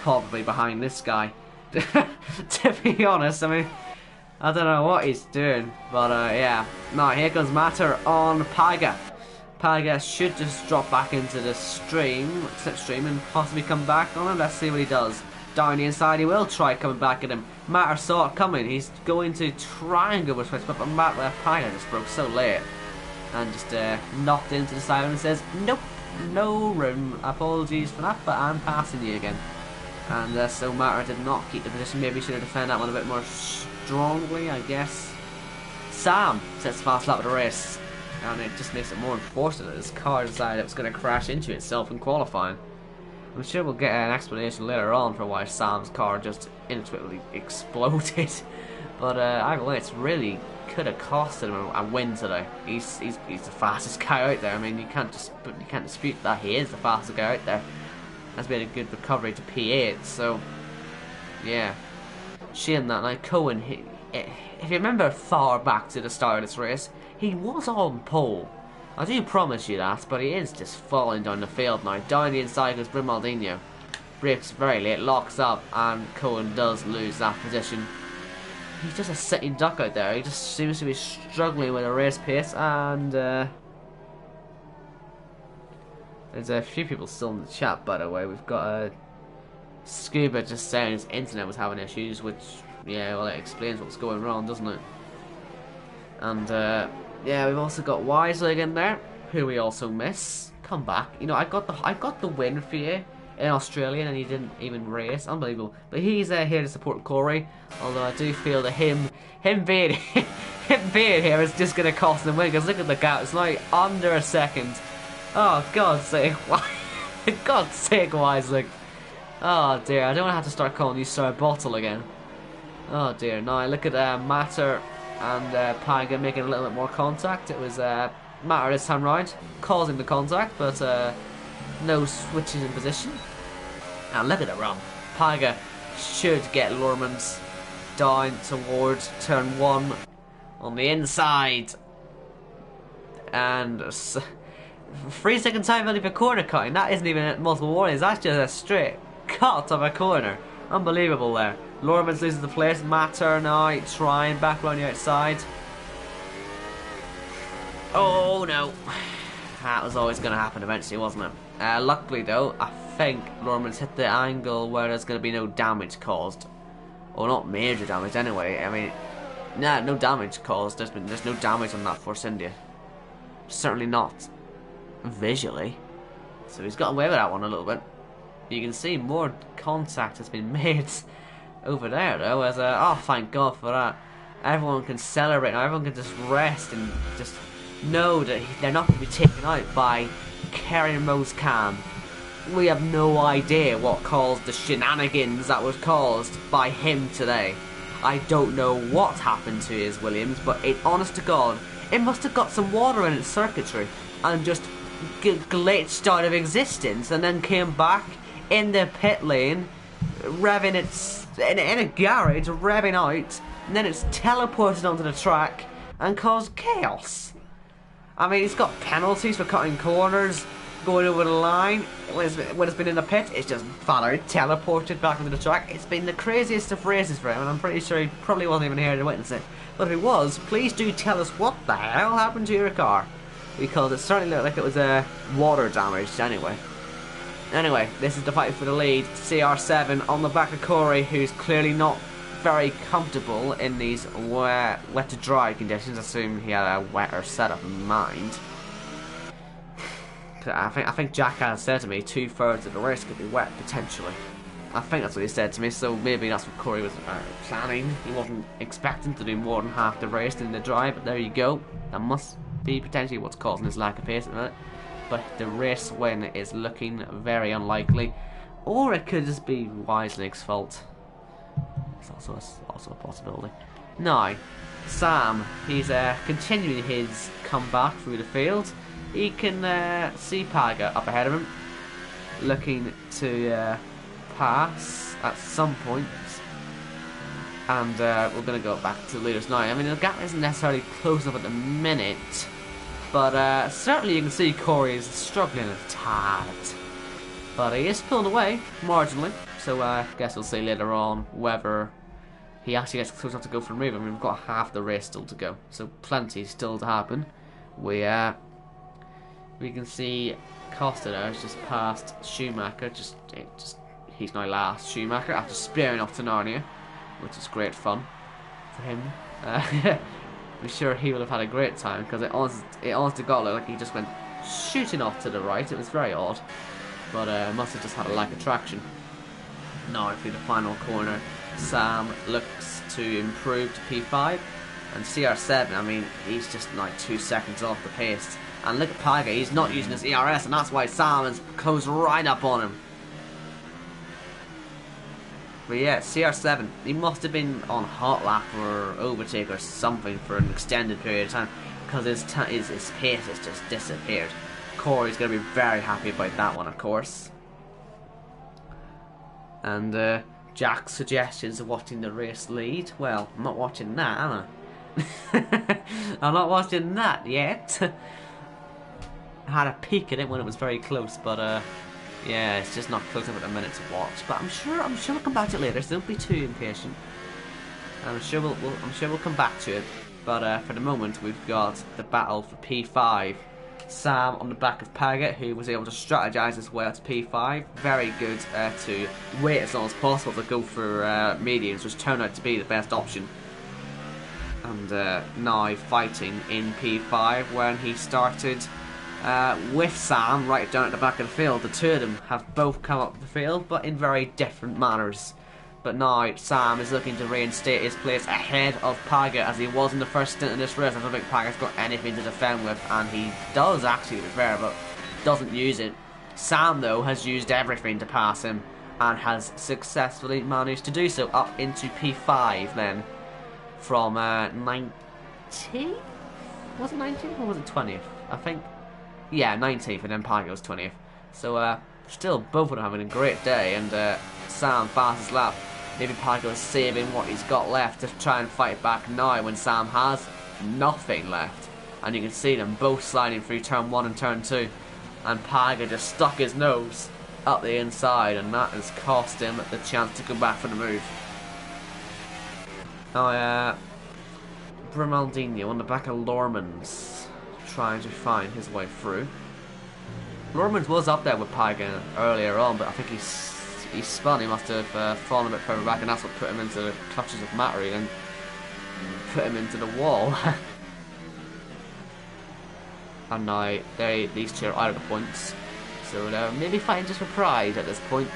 probably behind this guy. To be honest, I mean, I don't know what he's doing, but yeah. Now here comes Matter on Paga. Paga should just drop back into the slipstream, and possibly come back on him. Let's see what he does. Down the inside, he will try coming back at him. Matter saw it coming. He's going to try and go with switch, but Paga just broke so late and just knocked into the side and says, "Nope, no room. Apologies for that, but I'm passing you again." And so Matter did not keep the position. Maybe should have defended that one a bit more strongly, I guess. Sam sets the fast lap of the race, and it just makes it more unfortunate that his car decided it was going to crash into itself in qualifying. I'm sure we'll get an explanation later on for why Sam's car just inexplicably exploded. But either way, it's really could have costed him a win today. He's the fastest guy out there. I mean, you can't dispute that he is the fastest guy out there. That's been a good recovery to P8. So yeah, shame that. Now Cohen, if you remember far back to the start of this race, he was on pole. I do promise you that, but he is just falling down the field now. Down the inside goes Brimaldinho. Brakes very late, locks up, and Cohen does lose that position. He's just a sitting duck out there. He just seems to be struggling with a race pace, and there's a few people still in the chat, by the way. We've got Scuba just saying his internet was having issues, which, yeah, well, it explains what's going wrong, doesn't it? And yeah, we've also got Wiselig in there, who we also miss. Come back. You know, I got the win for you in Australia, and he didn't even race. Unbelievable. But he's here to support Corey. Although I do feel that him being here is just going to cost him win. Because look at the gap. It's like under a second. Oh, God's sake. God's sake, Wiselig. Oh, dear. I don't have to start calling you Sir Bottle again. Oh, dear. Now, look at Matter and Paga making a little bit more contact. It was Matter this time round causing the contact, but no switches in position. And look at the run. Paga should get Lormans down towards turn 1 on the inside, and 3 second time penalty for corner cutting. That isn't even multiple warnings. That's just a straight cut of a corner. Unbelievable there. Lormans loses the place. Matter now trying back around the outside. Oh no. That was always going to happen eventually, wasn't it? Luckily though, I think Lormans hit the angle where there's going to be no damage caused. Or not major damage anyway. I mean, nah, no damage caused. There's no damage on that Force India. Certainly not visually. So he's got away with that one a little bit. You can see more contact has been made over there though, as oh thank God for that. Everyone can celebrate now, everyone can just rest and just know that they're not going to be taken out by Karen Moscam. We have no idea what caused the shenanigans that was caused by him today. I don't know what happened to his Williams, but it, honest to God, it must have got some water in its circuitry and just glitched out of existence and then came back in the pit lane, revving its in a garage, revving out, and then it's teleported onto the track and caused chaos. I mean, it's got penalties for cutting corners, going over the line. When it's been in the pit, it's just followed, teleported back into the track. It's been the craziest of races for him, and I'm pretty sure he probably wasn't even here to witness it. But if he was, please do tell us what the hell happened to your car, because it certainly looked like it was water damaged anyway. Anyway, this is the fight for the lead. CR7 on the back of Corey, who's clearly not very comfortable in these wet to dry conditions. I assume he had a wetter setup in mind. I think Jack has said to me 2/3 of the race could be wet potentially. I think that's what he said to me, so maybe that's what Corey was planning. He wasn't expecting to do more than half the race in the dry, but there you go. That must be potentially what's causing his lack of pace at the minute. But the race win is looking very unlikely, or it could just be Wiselake's fault. It's also a possibility. Now, Sam, he's continuing his comeback through the field. He can see Paga up ahead of him, looking to pass at some point. And we're going to go back to the leaders now. I mean, the gap isn't necessarily close enough at the minute, but certainly you can see Corey is struggling a tad. But he is pulling away, marginally. So I guess we'll see later on whether he actually gets close enough to go for a move. I mean, we've got half the race still to go, so plenty still to happen. We can see Costa there has just passed Schumacher. He's now last. Schumacher after spearing off to Narnia, which is great fun for him. I'm sure he will have had a great time, because it honestly got like he just went shooting off to the right. It was very odd, but must have just had a lack of traction. Now through the final corner, Sam looks to improve to P5, and CR7, I mean, he's just like 2 seconds off the pace. And look at Paga, he's not using his ERS, and that's why Sam has closed right up on him. But yeah, CR7, he must have been on hot lap or overtake or something for an extended period of time, because his pace has just disappeared. Corey's going to be very happy about that one, of course. And Jack's suggestions of watching the race lead, well, I'm not watching that, am I? I'm not watching that yet. I had a peek at it when it was very close, but yeah, it's just not close enough at the minute to watch. But I'm sure we'll come back to it later, so don't be too impatient. I'm sure we'll come back to it. But for the moment, we've got the battle for P5. Sam on the back of Paga, who was able to strategize his way out to P5. Very good to wait as long as possible to go for mediums, which turned out to be the best option. And now fighting in P5 when he started with Sam right down at the back of the field. The two of them have both come up the field, but in very different manners. But now Sam is looking to reinstate his place ahead of Paga, as he was in the first stint in this race. I don't think Paga's got anything to defend with, and he does actually, to be fair, but doesn't use it. Sam, though, has used everything to pass him, and has successfully managed to do so, up into P5 then, from 19th? Was it 19th or was it 20th? I think, yeah, 19th, and then Paga was 20th. So still both of them having a great day, and Sam fastest lap. Maybe Paga is saving what he's got left to try and fight back now when Sam has nothing left. and you can see them both sliding through turn 1 and turn 2, and Paga just stuck his nose up the inside, and that has cost him the chance to go back for the move. Now, Brimaldinho on the back of Lormans, trying to find his way through. Lormans was up there with Paga earlier on, but I think he spun. He must have fallen a bit further back, and that's what put him into the clutches of Matry and put him into the wall. And now these two are out of the points, so they're maybe fighting just for pride at this point.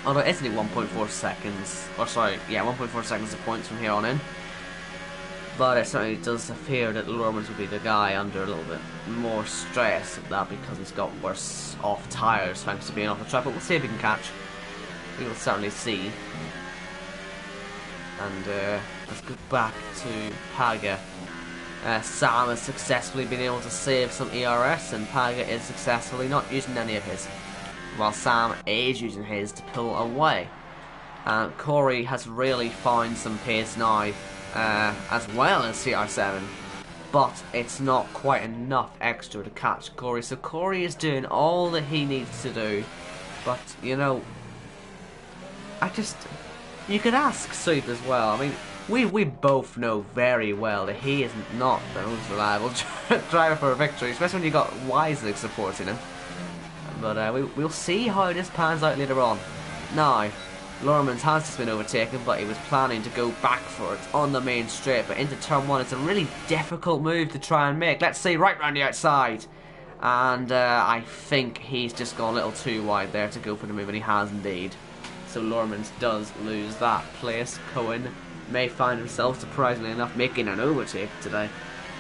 Although it's only 1.4 seconds, or sorry, yeah, 1.4 seconds of points from here on in. But it certainly does appear that Lormans will be the guy under a little bit more stress of that, because he's got worse off tyres thanks to being off the track. But we'll see if he can catch. We will certainly see. And let's go back to Paga. Sam has successfully been able to save some ERS, and Paga is successfully not using any of his, while Sam is using his to pull away. Corey has really found some pace now, as well as CR7, but it's not quite enough extra to catch Corey. So Corey is doing all that he needs to do, but you know, you could ask Soup as well. I mean, we both know very well that he is not the most reliable driver for a victory, especially when you got Wisely supporting him. But we'll see how this pans out later on. Now, Lormans has just been overtaken, but he was planning to go back for it on the main straight. But into turn 1, it's a really difficult move to try and make. Let's see, right round the outside. And I think he's just gone a little too wide there to go for the move, and he has indeed. So Lormans does lose that place. Cohen may find himself, surprisingly enough, making an overtake today.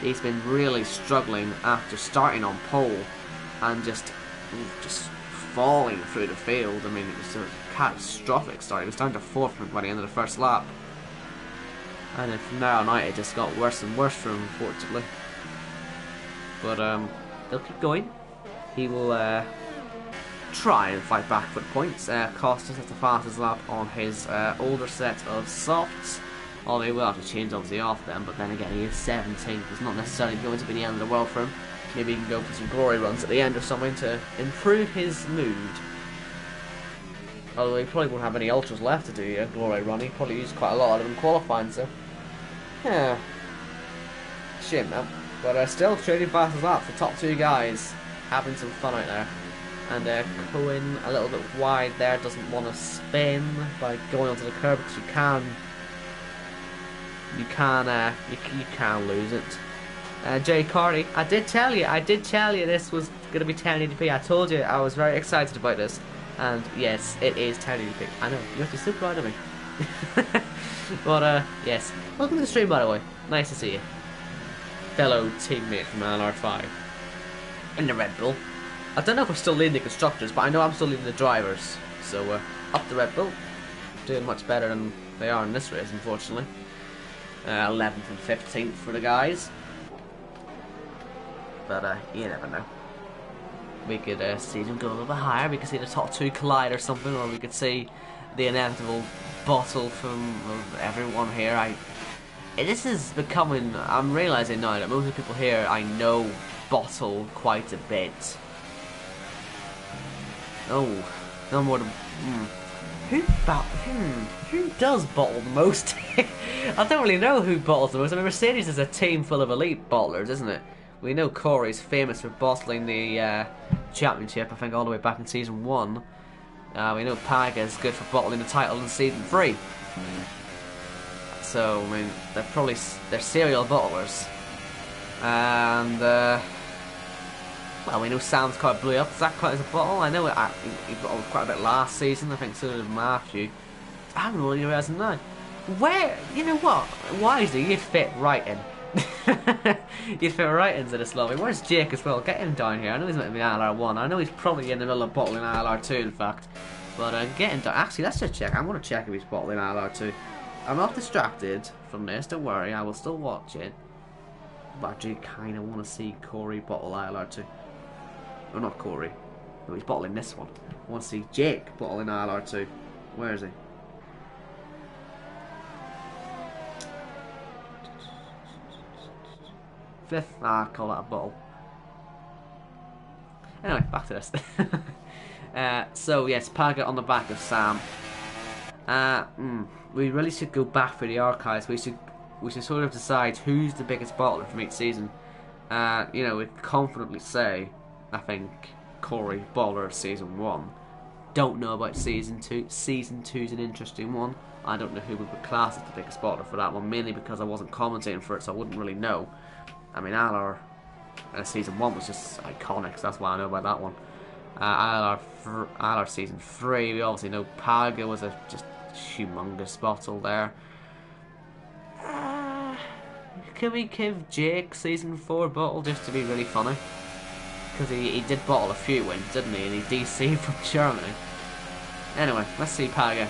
He's been really struggling after starting on pole and just falling through the field. I mean, it was a catastrophic start. He was down to 4th by the end of the first lap. And from now on out, it just got worse and worse for him, unfortunately. But they'll keep going. He will try and fight back for the points. Costas has the fastest lap on his older set of softs. Although he will have to change obviously off them, but then again he is 17th. It's not necessarily going to be the end of the world for him. Maybe he can go for some glory runs at the end or something to improve his mood. Although he probably won't have any ultras left to do a glory run. He probably used quite a lot of them in qualifying, so yeah, shame that. But still trading fastest laps. The top two guys having some fun out there. And Cohen a little bit wide there, doesn't want to spin by going onto the curb, because you can lose it. Jay Carney, I did tell you this was going to be 1080p. I told you I was very excited about this, and yes, it is 1080p. I know, you have to be so proud of me. But yes, welcome to the stream, by the way. Nice to see you, fellow teammate from ILR3 in the Red Bull. I don't know if we're still leading the constructors, but I know I'm still leading the drivers. So up the Red Bull, doing much better than they are in this race, unfortunately. 11th and 15th for the guys. But you never know. We could see them go a little bit higher. We could see the top two collide or something, or we could see the inevitable bottle from everyone here. This is becoming. I'm realising now that most of the people here I know bottle quite a bit. Oh, no more than who does bottle the most? I don't really know who bottles the most. I mean, Mercedes is a team full of elite bottlers, isn't it? We know Corey's famous for bottling the championship, I think all the way back in season 1. We know Paga is good for bottling the title in season 3. So I mean, they're serial bottlers. And well, we know Sam's quite blew up. Does that count as a bottle? I know he bottled quite a bit last season. I think so did Matthew. I haven't really realised now. Where, you know what? Wisely, you'd fit right in. You'd fit right into this lobby. Where's Jake as well? Get him down here. I know he's meant to be ILR1. I know he's probably in the middle of bottling ILR2, in fact. But get him down. Actually, let's just check. I want to check if he's bottling ILR2. I'm not distracted from this. Don't worry. I will still watch it. But I do kind of want to see Corey bottle ILR2. Oh, not Corey. No, he's bottling this one. I want to see Jake bottling ILR2. Where is he? 5th? Ah, I'll call that a bottle. Anyway, back to this. So yes, Paga on the back of Sam. We really should go back through the archives. We should sort of decide who's the biggest bottler from each season. You know, we'd confidently say, I think, Corey, bottler of season 1. Don't know about season 2. Season 2's an interesting one. I don't know who we would class as the biggest bottler for that one, mainly because I wasn't commentating for it, so I wouldn't really know. I mean, ILR season 1 was just iconic, so that's why I know about that one. ILR season 3, we obviously know Paga was a just humongous bottle there. Can we give Jake season 4 bottle just to be really funny? Because he did bottle a few wins, didn't he? And he DC'd from Germany. Anyway, let's see Paga.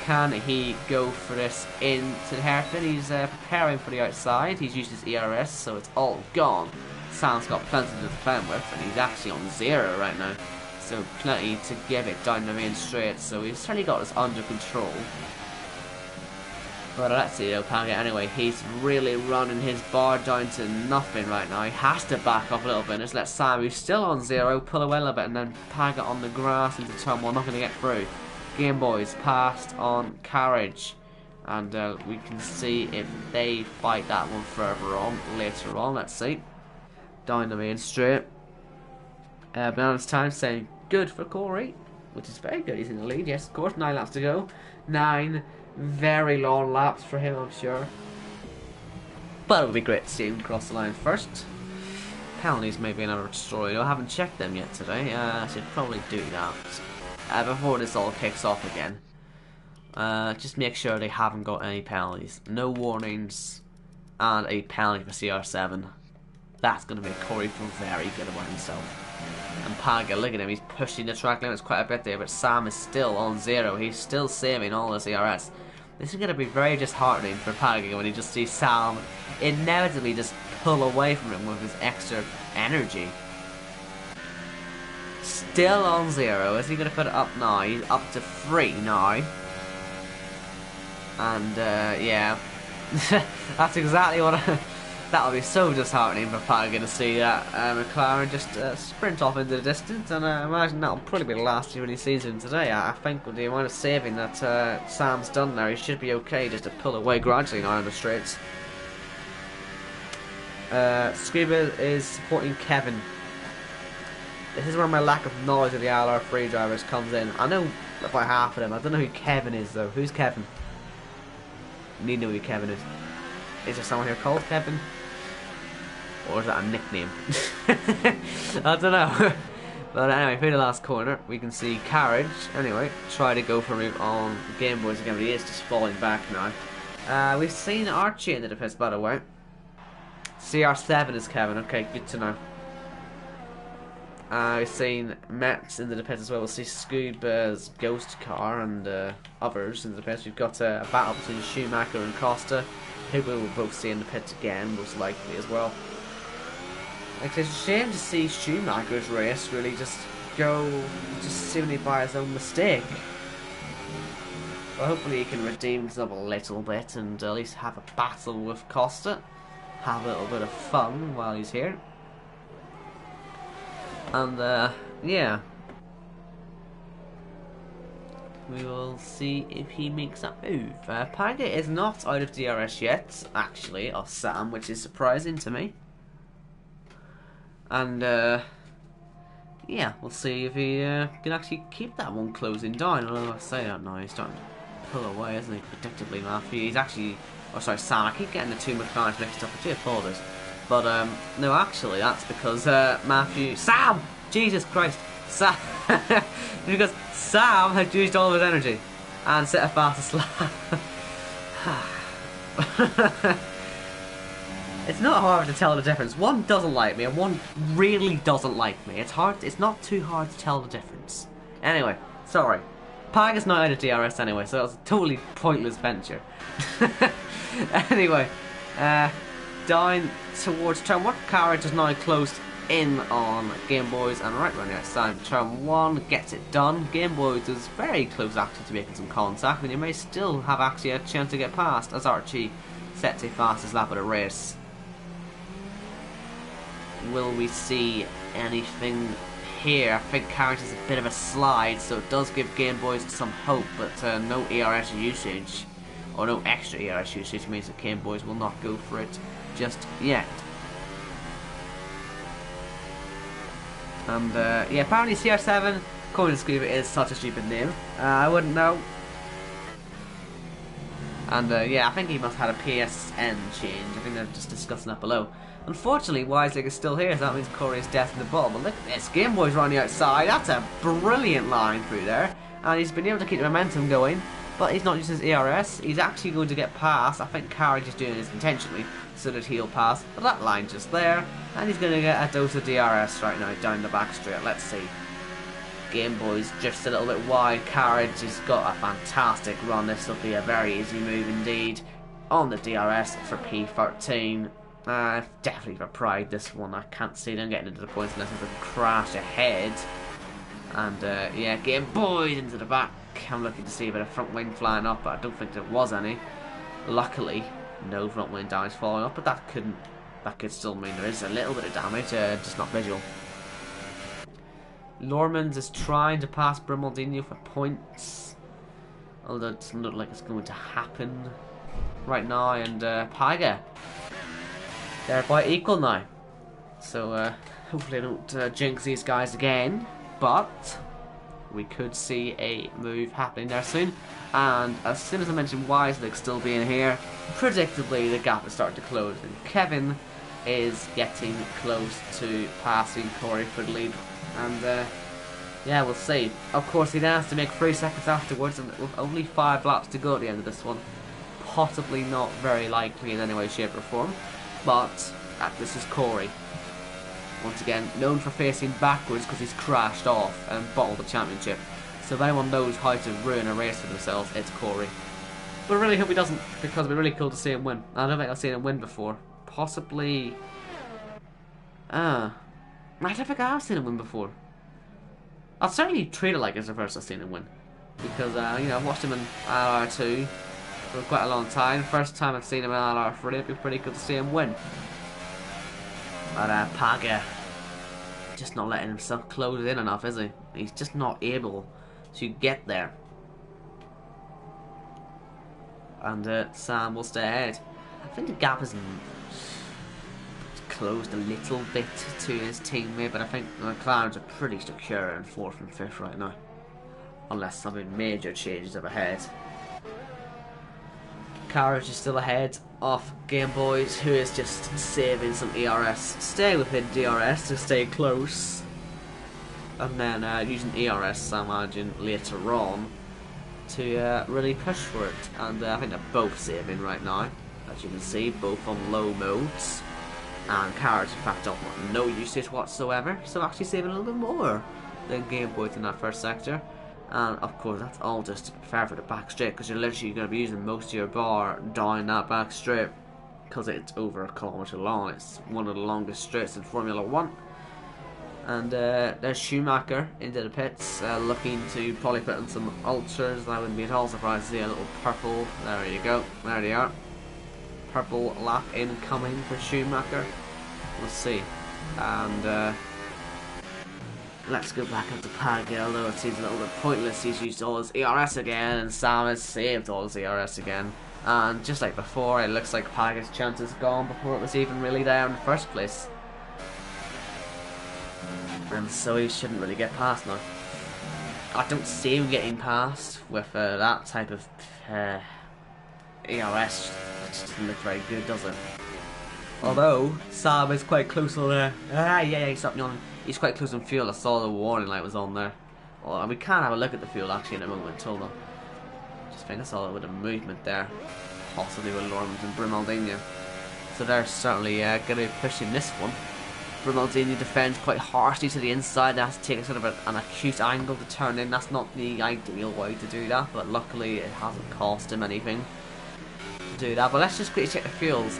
Can he go for this into the hairpin? He's preparing for the outside. He's used his ERS, so it's all gone. Sam's got plenty to defend with, and he's actually on 0 right now. So plenty to give it down the main straight, so he's certainly got this under control. But let's see though, Paga, anyway, he's really running his bar down to nothing right now. He has to back off a little bit and just let Sam, who's still on 0, pull away a little bit, and then Paga on the grass into turn 1, not going to get through. Game Boys passed on Carriage, and we can see if they fight that one further on, later on, let's see. Down the main straight. Banana's time saying good for Corey, which is very good, he's in the lead, yes of course, 9 laps to go. 9 very long laps for him, I'm sure. But it would be great to see him cross the line first. Penalties may be another story, I haven't checked them yet today, I should probably do that. Before this all kicks off again. Just make sure they haven't got any penalties. No warnings and a penalty for CR7. That's going to make Corey feel very good about himself. And Paga, look at him, he's pushing the track limits quite a bit there, but Sam is still on 0. He's still saving all his ERS. This is going to be very disheartening for Paga when he just sees Sam inevitably just pull away from him with his extra energy. Still on 0. Is he going to put it up now? He's up to 3 now. And, yeah. That's exactly what that would be so disheartening for Paga to see that McLaren just sprint off into the distance. And I imagine that'll probably be the last year when he sees him today. I think with the amount of saving that Sam's done there, he should be okay just to pull away gradually now on the straights. Scuba is supporting Kevin. This is where my lack of knowledge of the ILR3 drivers comes in. I know about half of them. I don't know who Kevin is though. Who's Kevin? Need to know who Kevin is. Is there someone here called Kevin? Or is that a nickname? I don't know. But anyway, through the last corner, we can see Carriage, anyway, try to go for a move on Game Boys again, but he is just falling back now. We've seen Archie in the defense, by the way. CR7 is Kevin, okay, good to know. We've seen Mets in the defense as well. We'll see Scuba's Ghost Car and others in the defense. We've got a battle between Schumacher and Costa, who we will both see in the pits again, most likely as well. Like, it's a shame to see Schumacher's race really just go seemingly by his own mistake. Well, hopefully he can redeem himself a little bit and at least have a battle with Costa. Have a little bit of fun while he's here. And, yeah. We will see if he makes that move. Paga is not out of DRS yet, actually, of Sam, which is surprising to me. And, yeah, we'll see if he can actually keep that one closing down. Although I say that now, he's starting to pull away, isn't he? Predictably, Matthew. He's actually... Oh, sorry, Sam. I keep getting the two McLarens mixed up. I do apologize. But, no, actually, that's because, Matthew... Sam! Jesus Christ! Sam! Because Sam had used all of his energy and set a fastest lap. It's not hard to tell the difference. One doesn't like me and one really doesn't like me. It's not too hard to tell the difference. Anyway, sorry. Paga's not out of DRS anyway, so it was a totally pointless venture. Anyway, down towards turn 1. Carriage is now closed in on Game Boys and right around the outside. Turn 1 gets it done. Game Boys is very close actually to making some contact, and you may still have actually a chance to get past as Archie sets a fastest lap of the race. will we see anything here? I think Carriage is a bit of a slide, so it does give Game Boys some hope, but no ERS usage, or no extra ERS usage, means that Game Boys will not go for it just yet. And yeah, apparently CR7, according to Scuba, is such a stupid name. I wouldn't know. And yeah, I think he must have had a PSN change. I think they're just discussing that below. Unfortunately, Wiseleg is still here, so that means Corey is death in the ball. But look at this, Game Boy's running outside. That's a brilliant line through there. And he's been able to keep the momentum going, but he's not using his ERS. He's actually going to get past. I think Carriage is doing this intentionally, so that he'll pass. But that line's just there, and he's going to get a dose of DRS right now down the back straight. Let's see. Game Boy's just a little bit wide. Carriage has got a fantastic run. This will be a very easy move indeed on the DRS for P13. Definitely for Pride, this one. I can't see them getting into the points unless there's a crash ahead. And yeah, Game Boy into the back. I'm looking to see a bit of front wing flying up, but I don't think there was any. Luckily, no front wing damage falling up, but that could still mean there is a little bit of damage, just not visual. Lormans is trying to pass Brimaldino for points, although it doesn't look like it's going to happen right now. And Paga, they're quite equal now, so hopefully I don't jinx these guys again, but we could see a move happening there soon. And as soon as I mentioned Wiseleg still being here, predictably the gap is starting to close, and Kevin is getting close to passing Corey for the lead. And yeah, we'll see. Of course, he then has to make 3 seconds afterwards, and with only 5 laps to go at the end of this one, possibly not very likely in any way, shape or form. But this is Corey, once again known for facing backwards because he's crashed off and bottled the championship. So if anyone knows how to ruin a race for themselves, it's Corey. But I really hope he doesn't, because it'd be really cool to see him win. I don't think I've seen him win before. Possibly I don't think I have seen him win before. I'll certainly treat it like it's the first I've seen him win, because you know, I've watched him in ILR2 for quite a long time. First time I've seen him in ILR3, it'd be pretty good to see him win. But Paga, just not letting himself close in enough, is he? He's just not able to get there. And Sam will stay ahead. I think the gap is closed a little bit to his teammate, but I think the McLarens are pretty secure in 4th and 5th right now, unless something major changes up ahead. Carriage is still ahead of Game Boys, who is just saving some ERS. Stay within DRS to stay close, and then using ERS, I imagine, later on to really push for it. And I think they're both saving right now, as you can see, both on low modes. And Carriage, in fact, don't want no usage whatsoever, so actually saving a little bit more than Game Boys in that first sector. And of course, that's all just to prepare for the back straight, because you're literally going to be using most of your bar down that back straight, because it's over 1 kilometre long. It's one of the longest straights in Formula 1. And there's Schumacher into the pits, looking to probably put in some ultras. I wouldn't be at all surprised to see a little purple. There you go, there they are. Purple lap incoming for Schumacher. We'll see. And let's go back up to Paga, although it seems a little bit pointless. He's used all his ERS again, and Sam has saved all his ERS again. And just like before, it looks like Paga's chance is gone before it was even really there in the first place. And so he shouldn't really get past now. I don't see him getting past with that type of ERS. It just doesn't look very good, does it? Although Sam is quite close on there. Yeah, he's up on. He's quite close on fuel. I saw the warning light was on there. Well, we can have a look at the fuel actually in a moment. Hold on. Just think I saw a bit of movement there, possibly with Lormans and Brimaldino. So they're certainly going to be pushing this one. Brimaldino defends quite harshly to the inside. They have to take a sort of an acute angle to turn in. That's not the ideal way to do that, but luckily it hasn't cost him anything to do that. But let's just quickly check the fuels.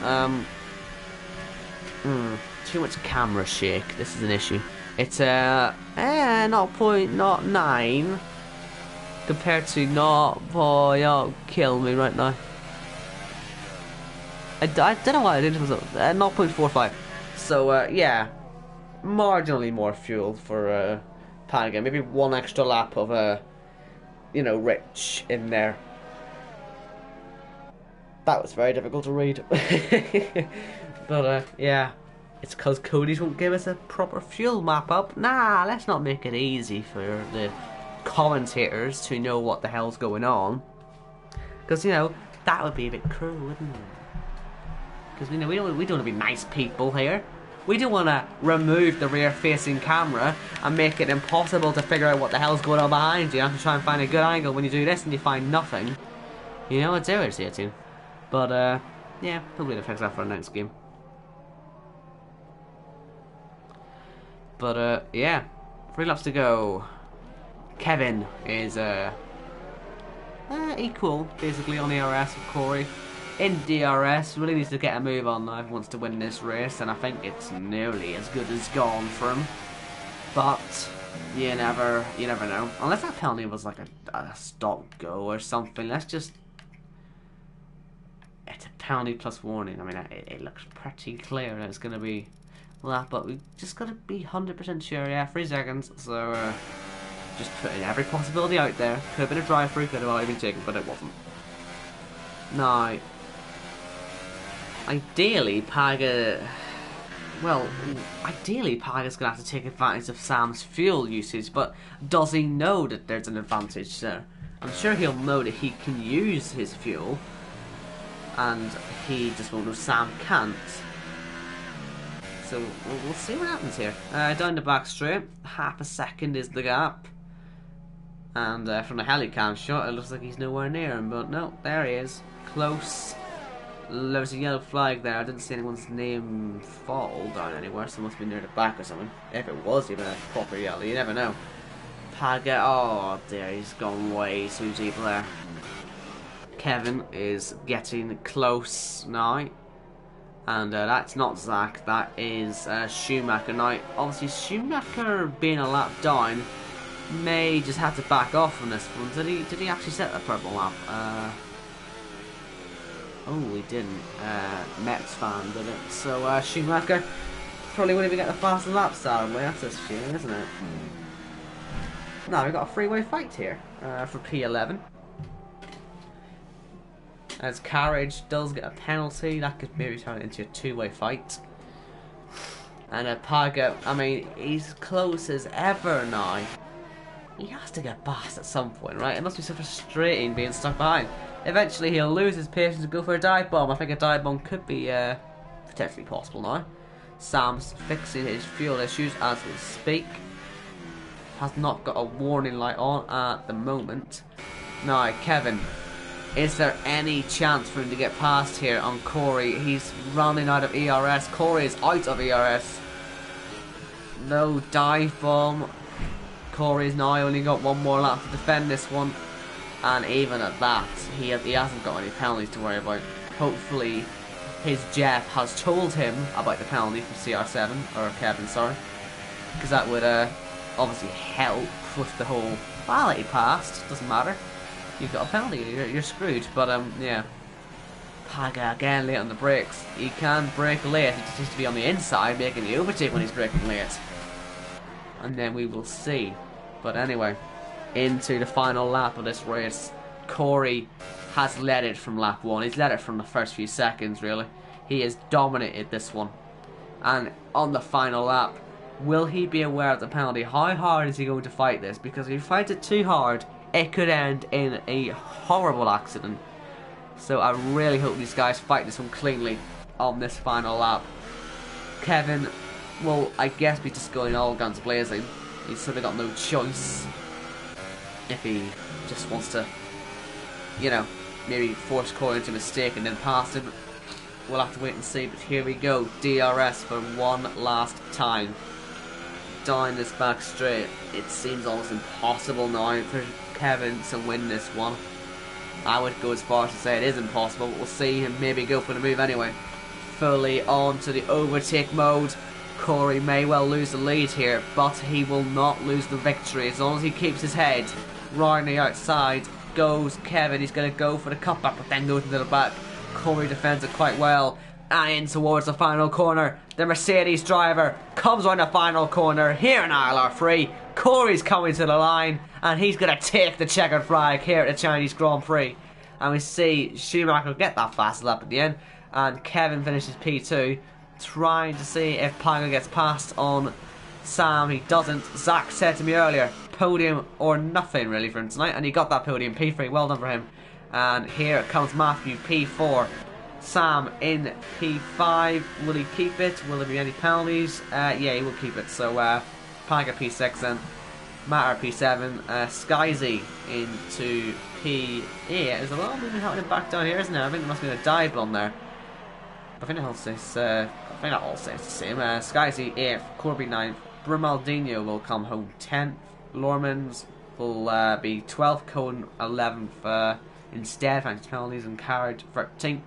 Too much camera shake. This is an issue. It's 0.09 compared to 0. You'll kill me right now. I don't know why I did it. 0.45. So yeah, marginally more fuel for Panaga. Maybe one extra lap of Rich in there. That was very difficult to read. But yeah, it's because Cody's won't give us a proper fuel map up. Nah, let's not make it easy for the commentators to know what the hell's going on. Because, that would be a bit cruel, wouldn't it? Because, we don't want to be nice people here. We don't want to remove the rear-facing camera and make it impossible to figure out what the hell's going on behind you. You have to try and find a good angle when you do this and you find nothing. It's irritating. But, yeah, probably to fix that for the next game. But, yeah, 3 laps to go. Kevin is, equal, basically, on ERS with Corey. In DRS, really needs to get a move on now if he wants to win this race, and I think it's nearly as good as gone for him. But you never know. Unless that penalty was like a stop go or something. Let's just. It's a penalty plus warning. I mean, it looks pretty clear that it's going to be that, but we just got to be 100% sure. Yeah, 3 seconds. So just putting every possibility out there. Could have been a drive-through, could have already been taken, but it wasn't. Now. Ideally, Paga's going to have to take advantage of Sam's fuel usage, but does he know that there's an advantage there? I'm sure he'll know that he can use his fuel, and he just won't know Sam can't. So we'll see what happens here. Down the back straight, half a second is the gap. And from the helicam shot, it looks like he's nowhere near him, but no, there he is. Close. There's a yellow flag there. I didn't see anyone's name fall down anywhere, so it must be near the back or something. If it was even a proper yellow, you never know. Paga, oh dear, he's gone way too deep there. Kevin is getting close now. And that's not Zach, that is Schumacher. Now, obviously Schumacher being a lap down may just have to back off from this one. Did he actually set the purple lap? Oh, he didn't. Mets fan did it. So Schumacher probably wouldn't even get the fastest lap start. That's a shame, isn't it? Now we've got a three-way fight here for P11. As Carriage does get a penalty, that could maybe turn it into a two-way fight. And Paga, I mean, he's close as ever now. He has to get past at some point, right? It must be so frustrating being stuck behind. Eventually he'll lose his patience and go for a dive bomb. I think a dive bomb could be potentially possible now. Sam's fixing his fuel issues as we speak. Has not got a warning light on at the moment. Now, Kevin, is there any chance for him to get past here on Corey? He's running out of ERS. Corey is out of ERS. No dive bomb. Corey's now only got one more lap to defend this one. And even at that, he hasn't got any penalties to worry about. Hopefully, his Jeff has told him about the penalty for CR7, or Kevin, sorry. Because that would obviously help with the whole, well, he passed, doesn't matter. You've got a penalty, you're screwed. But, yeah. Paga again late on the brakes. He can brake late, he just needs to be on the inside, making the overtake when he's braking late. And then we will see. But anyway, into the final lap of this race. Corey has led it from lap 1. He's led it from the first few seconds, really. He has dominated this one. And on the final lap, will he be aware of the penalty? How hard is he going to fight this? Because if he fights it too hard, it could end in a horrible accident. So I really hope these guys fight this one cleanly on this final lap. Kevin will, I guess, be just going all guns blazing. He's sort of got no choice. If he just wants to, maybe force Corey into a mistake and then pass him. We'll have to wait and see, but here we go. DRS for one last time. Down this back straight. It seems almost impossible now for Kevin to win this one. I would go as far as to say it is impossible, but we'll see him maybe go for the move anyway. Fully on to the overtake mode. Corey may well lose the lead here, but he will not lose the victory as long as he keeps his head. Round the outside goes Kevin. He's going to go for the cutback, but then goes into the back. Corey defends it quite well. And in towards the final corner. The Mercedes driver comes on the final corner here in ILR3. Corey's coming to the line, and he's going to take the checkered flag here at the Chinese Grand Prix. And we see Schumacher get that fast lap at the end, and Kevin finishes P2, trying to see if Paga gets past on Sam. He doesn't. Zach said to me earlier, podium or nothing really for him tonight, and he got that podium, P3, well done for him. And here comes Matthew, P4. Sam in P5. Will he keep it? Will there be any penalties? Yeah, he will keep it. So Paga P6 then. Matter P7. Skyzy into P8. There's a lot of movement happening back down here, isn't there? I think there must be a dive on there. I think that all says the same. Skyzy 8th, Corby 9th. Brimaldinho will come home 10th. Lormans will be 12th. Cohen 11th. Instead, thanks to penalties, and Carriage 13th.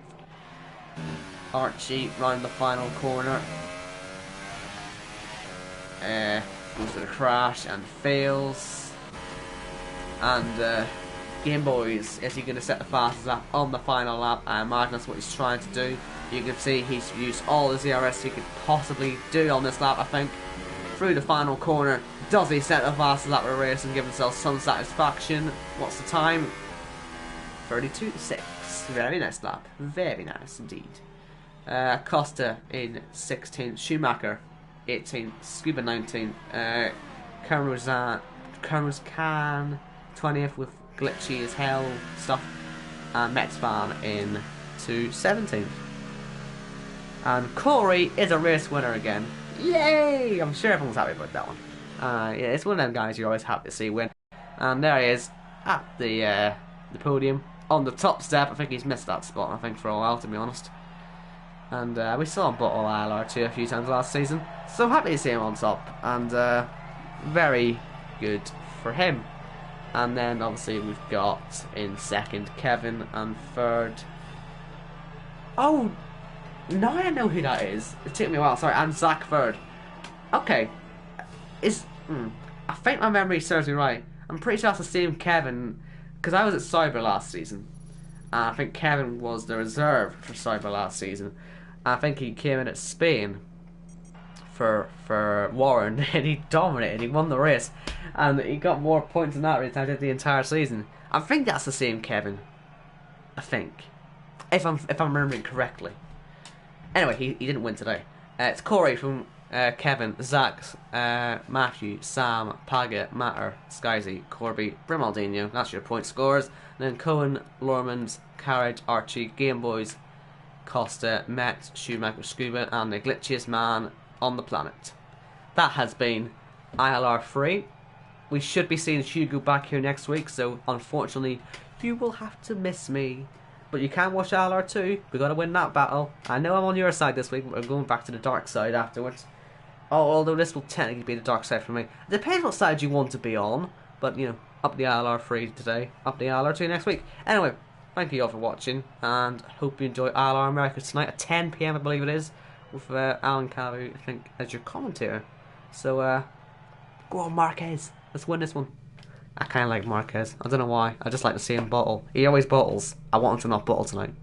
Archie round the final corner. Goes to the crash and fails. And Game Boys, is he going to set the fastest lap on the final lap? I imagine that's what he's trying to do. You can see he's used all the ZRS he could possibly do on this lap, I think. Through the final corner. Does he set the fastest lap of the race and give himself some satisfaction? What's the time? 32.6. Very nice lap. Very nice indeed. Costa in 16th. Schumacher 18th. Scuba 19th. Cameras Can 20th with glitchy as hell stuff. And Metzvan in to 17th. And Corey is a race winner again. Yay! I'm sure everyone's happy about that one. Yeah, it's one of them guys you're always happy to see win. And there he is at the podium. On the top step. I think he's missed that spot, I think, for a while, to be honest. And we saw him bottle ILR2 a few times last season. So happy to see him on top. And very good for him. And then, obviously, we've got in second Kevin, and third... Oh! Now I know who that is. It took me a while, sorry. And Zach third. Okay. I think my memory serves me right. I'm pretty sure that's the same Kevin... Because I was at Cyber last season, and I think Kevin was the reserve for Cyber last season. I think he came in at Spain for Warren, and he dominated. He won the race, and he got more points in that race than I did the entire season. I think that's the same Kevin. I think, if I'm remembering correctly. Anyway, he didn't win today. It's Corey from Kevin, Zach, Matthew, Sam, Paga, Matter, Skyzy, Corby, Brimaldinho. That's your point scores. And then Cohen, Lormans, Carriage, Archie, Game Boys, Costa, Met, Schumacher, Scuba, and the glitchiest man on the planet. That has been ILR3. We should be seeing Hugo back here next week, so unfortunately you will have to miss me. But you can watch ILR2. We've got to win that battle. I know I'm on your side this week, but we're going back to the dark side afterwards. Although this will technically be the dark side for me. It depends what side you want to be on. But, you know, up the ILR3 today, up the ILR2 next week. Anyway, thank you all for watching, and hope you enjoy ILR America tonight at 10 PM, I believe it is, with Alan Cavu, I think, as your commentator. So, go on, Marquez. Let's win this one. I kind of like Marquez. I don't know why. I just like to see him bottle. He always bottles. I want him to not bottle tonight.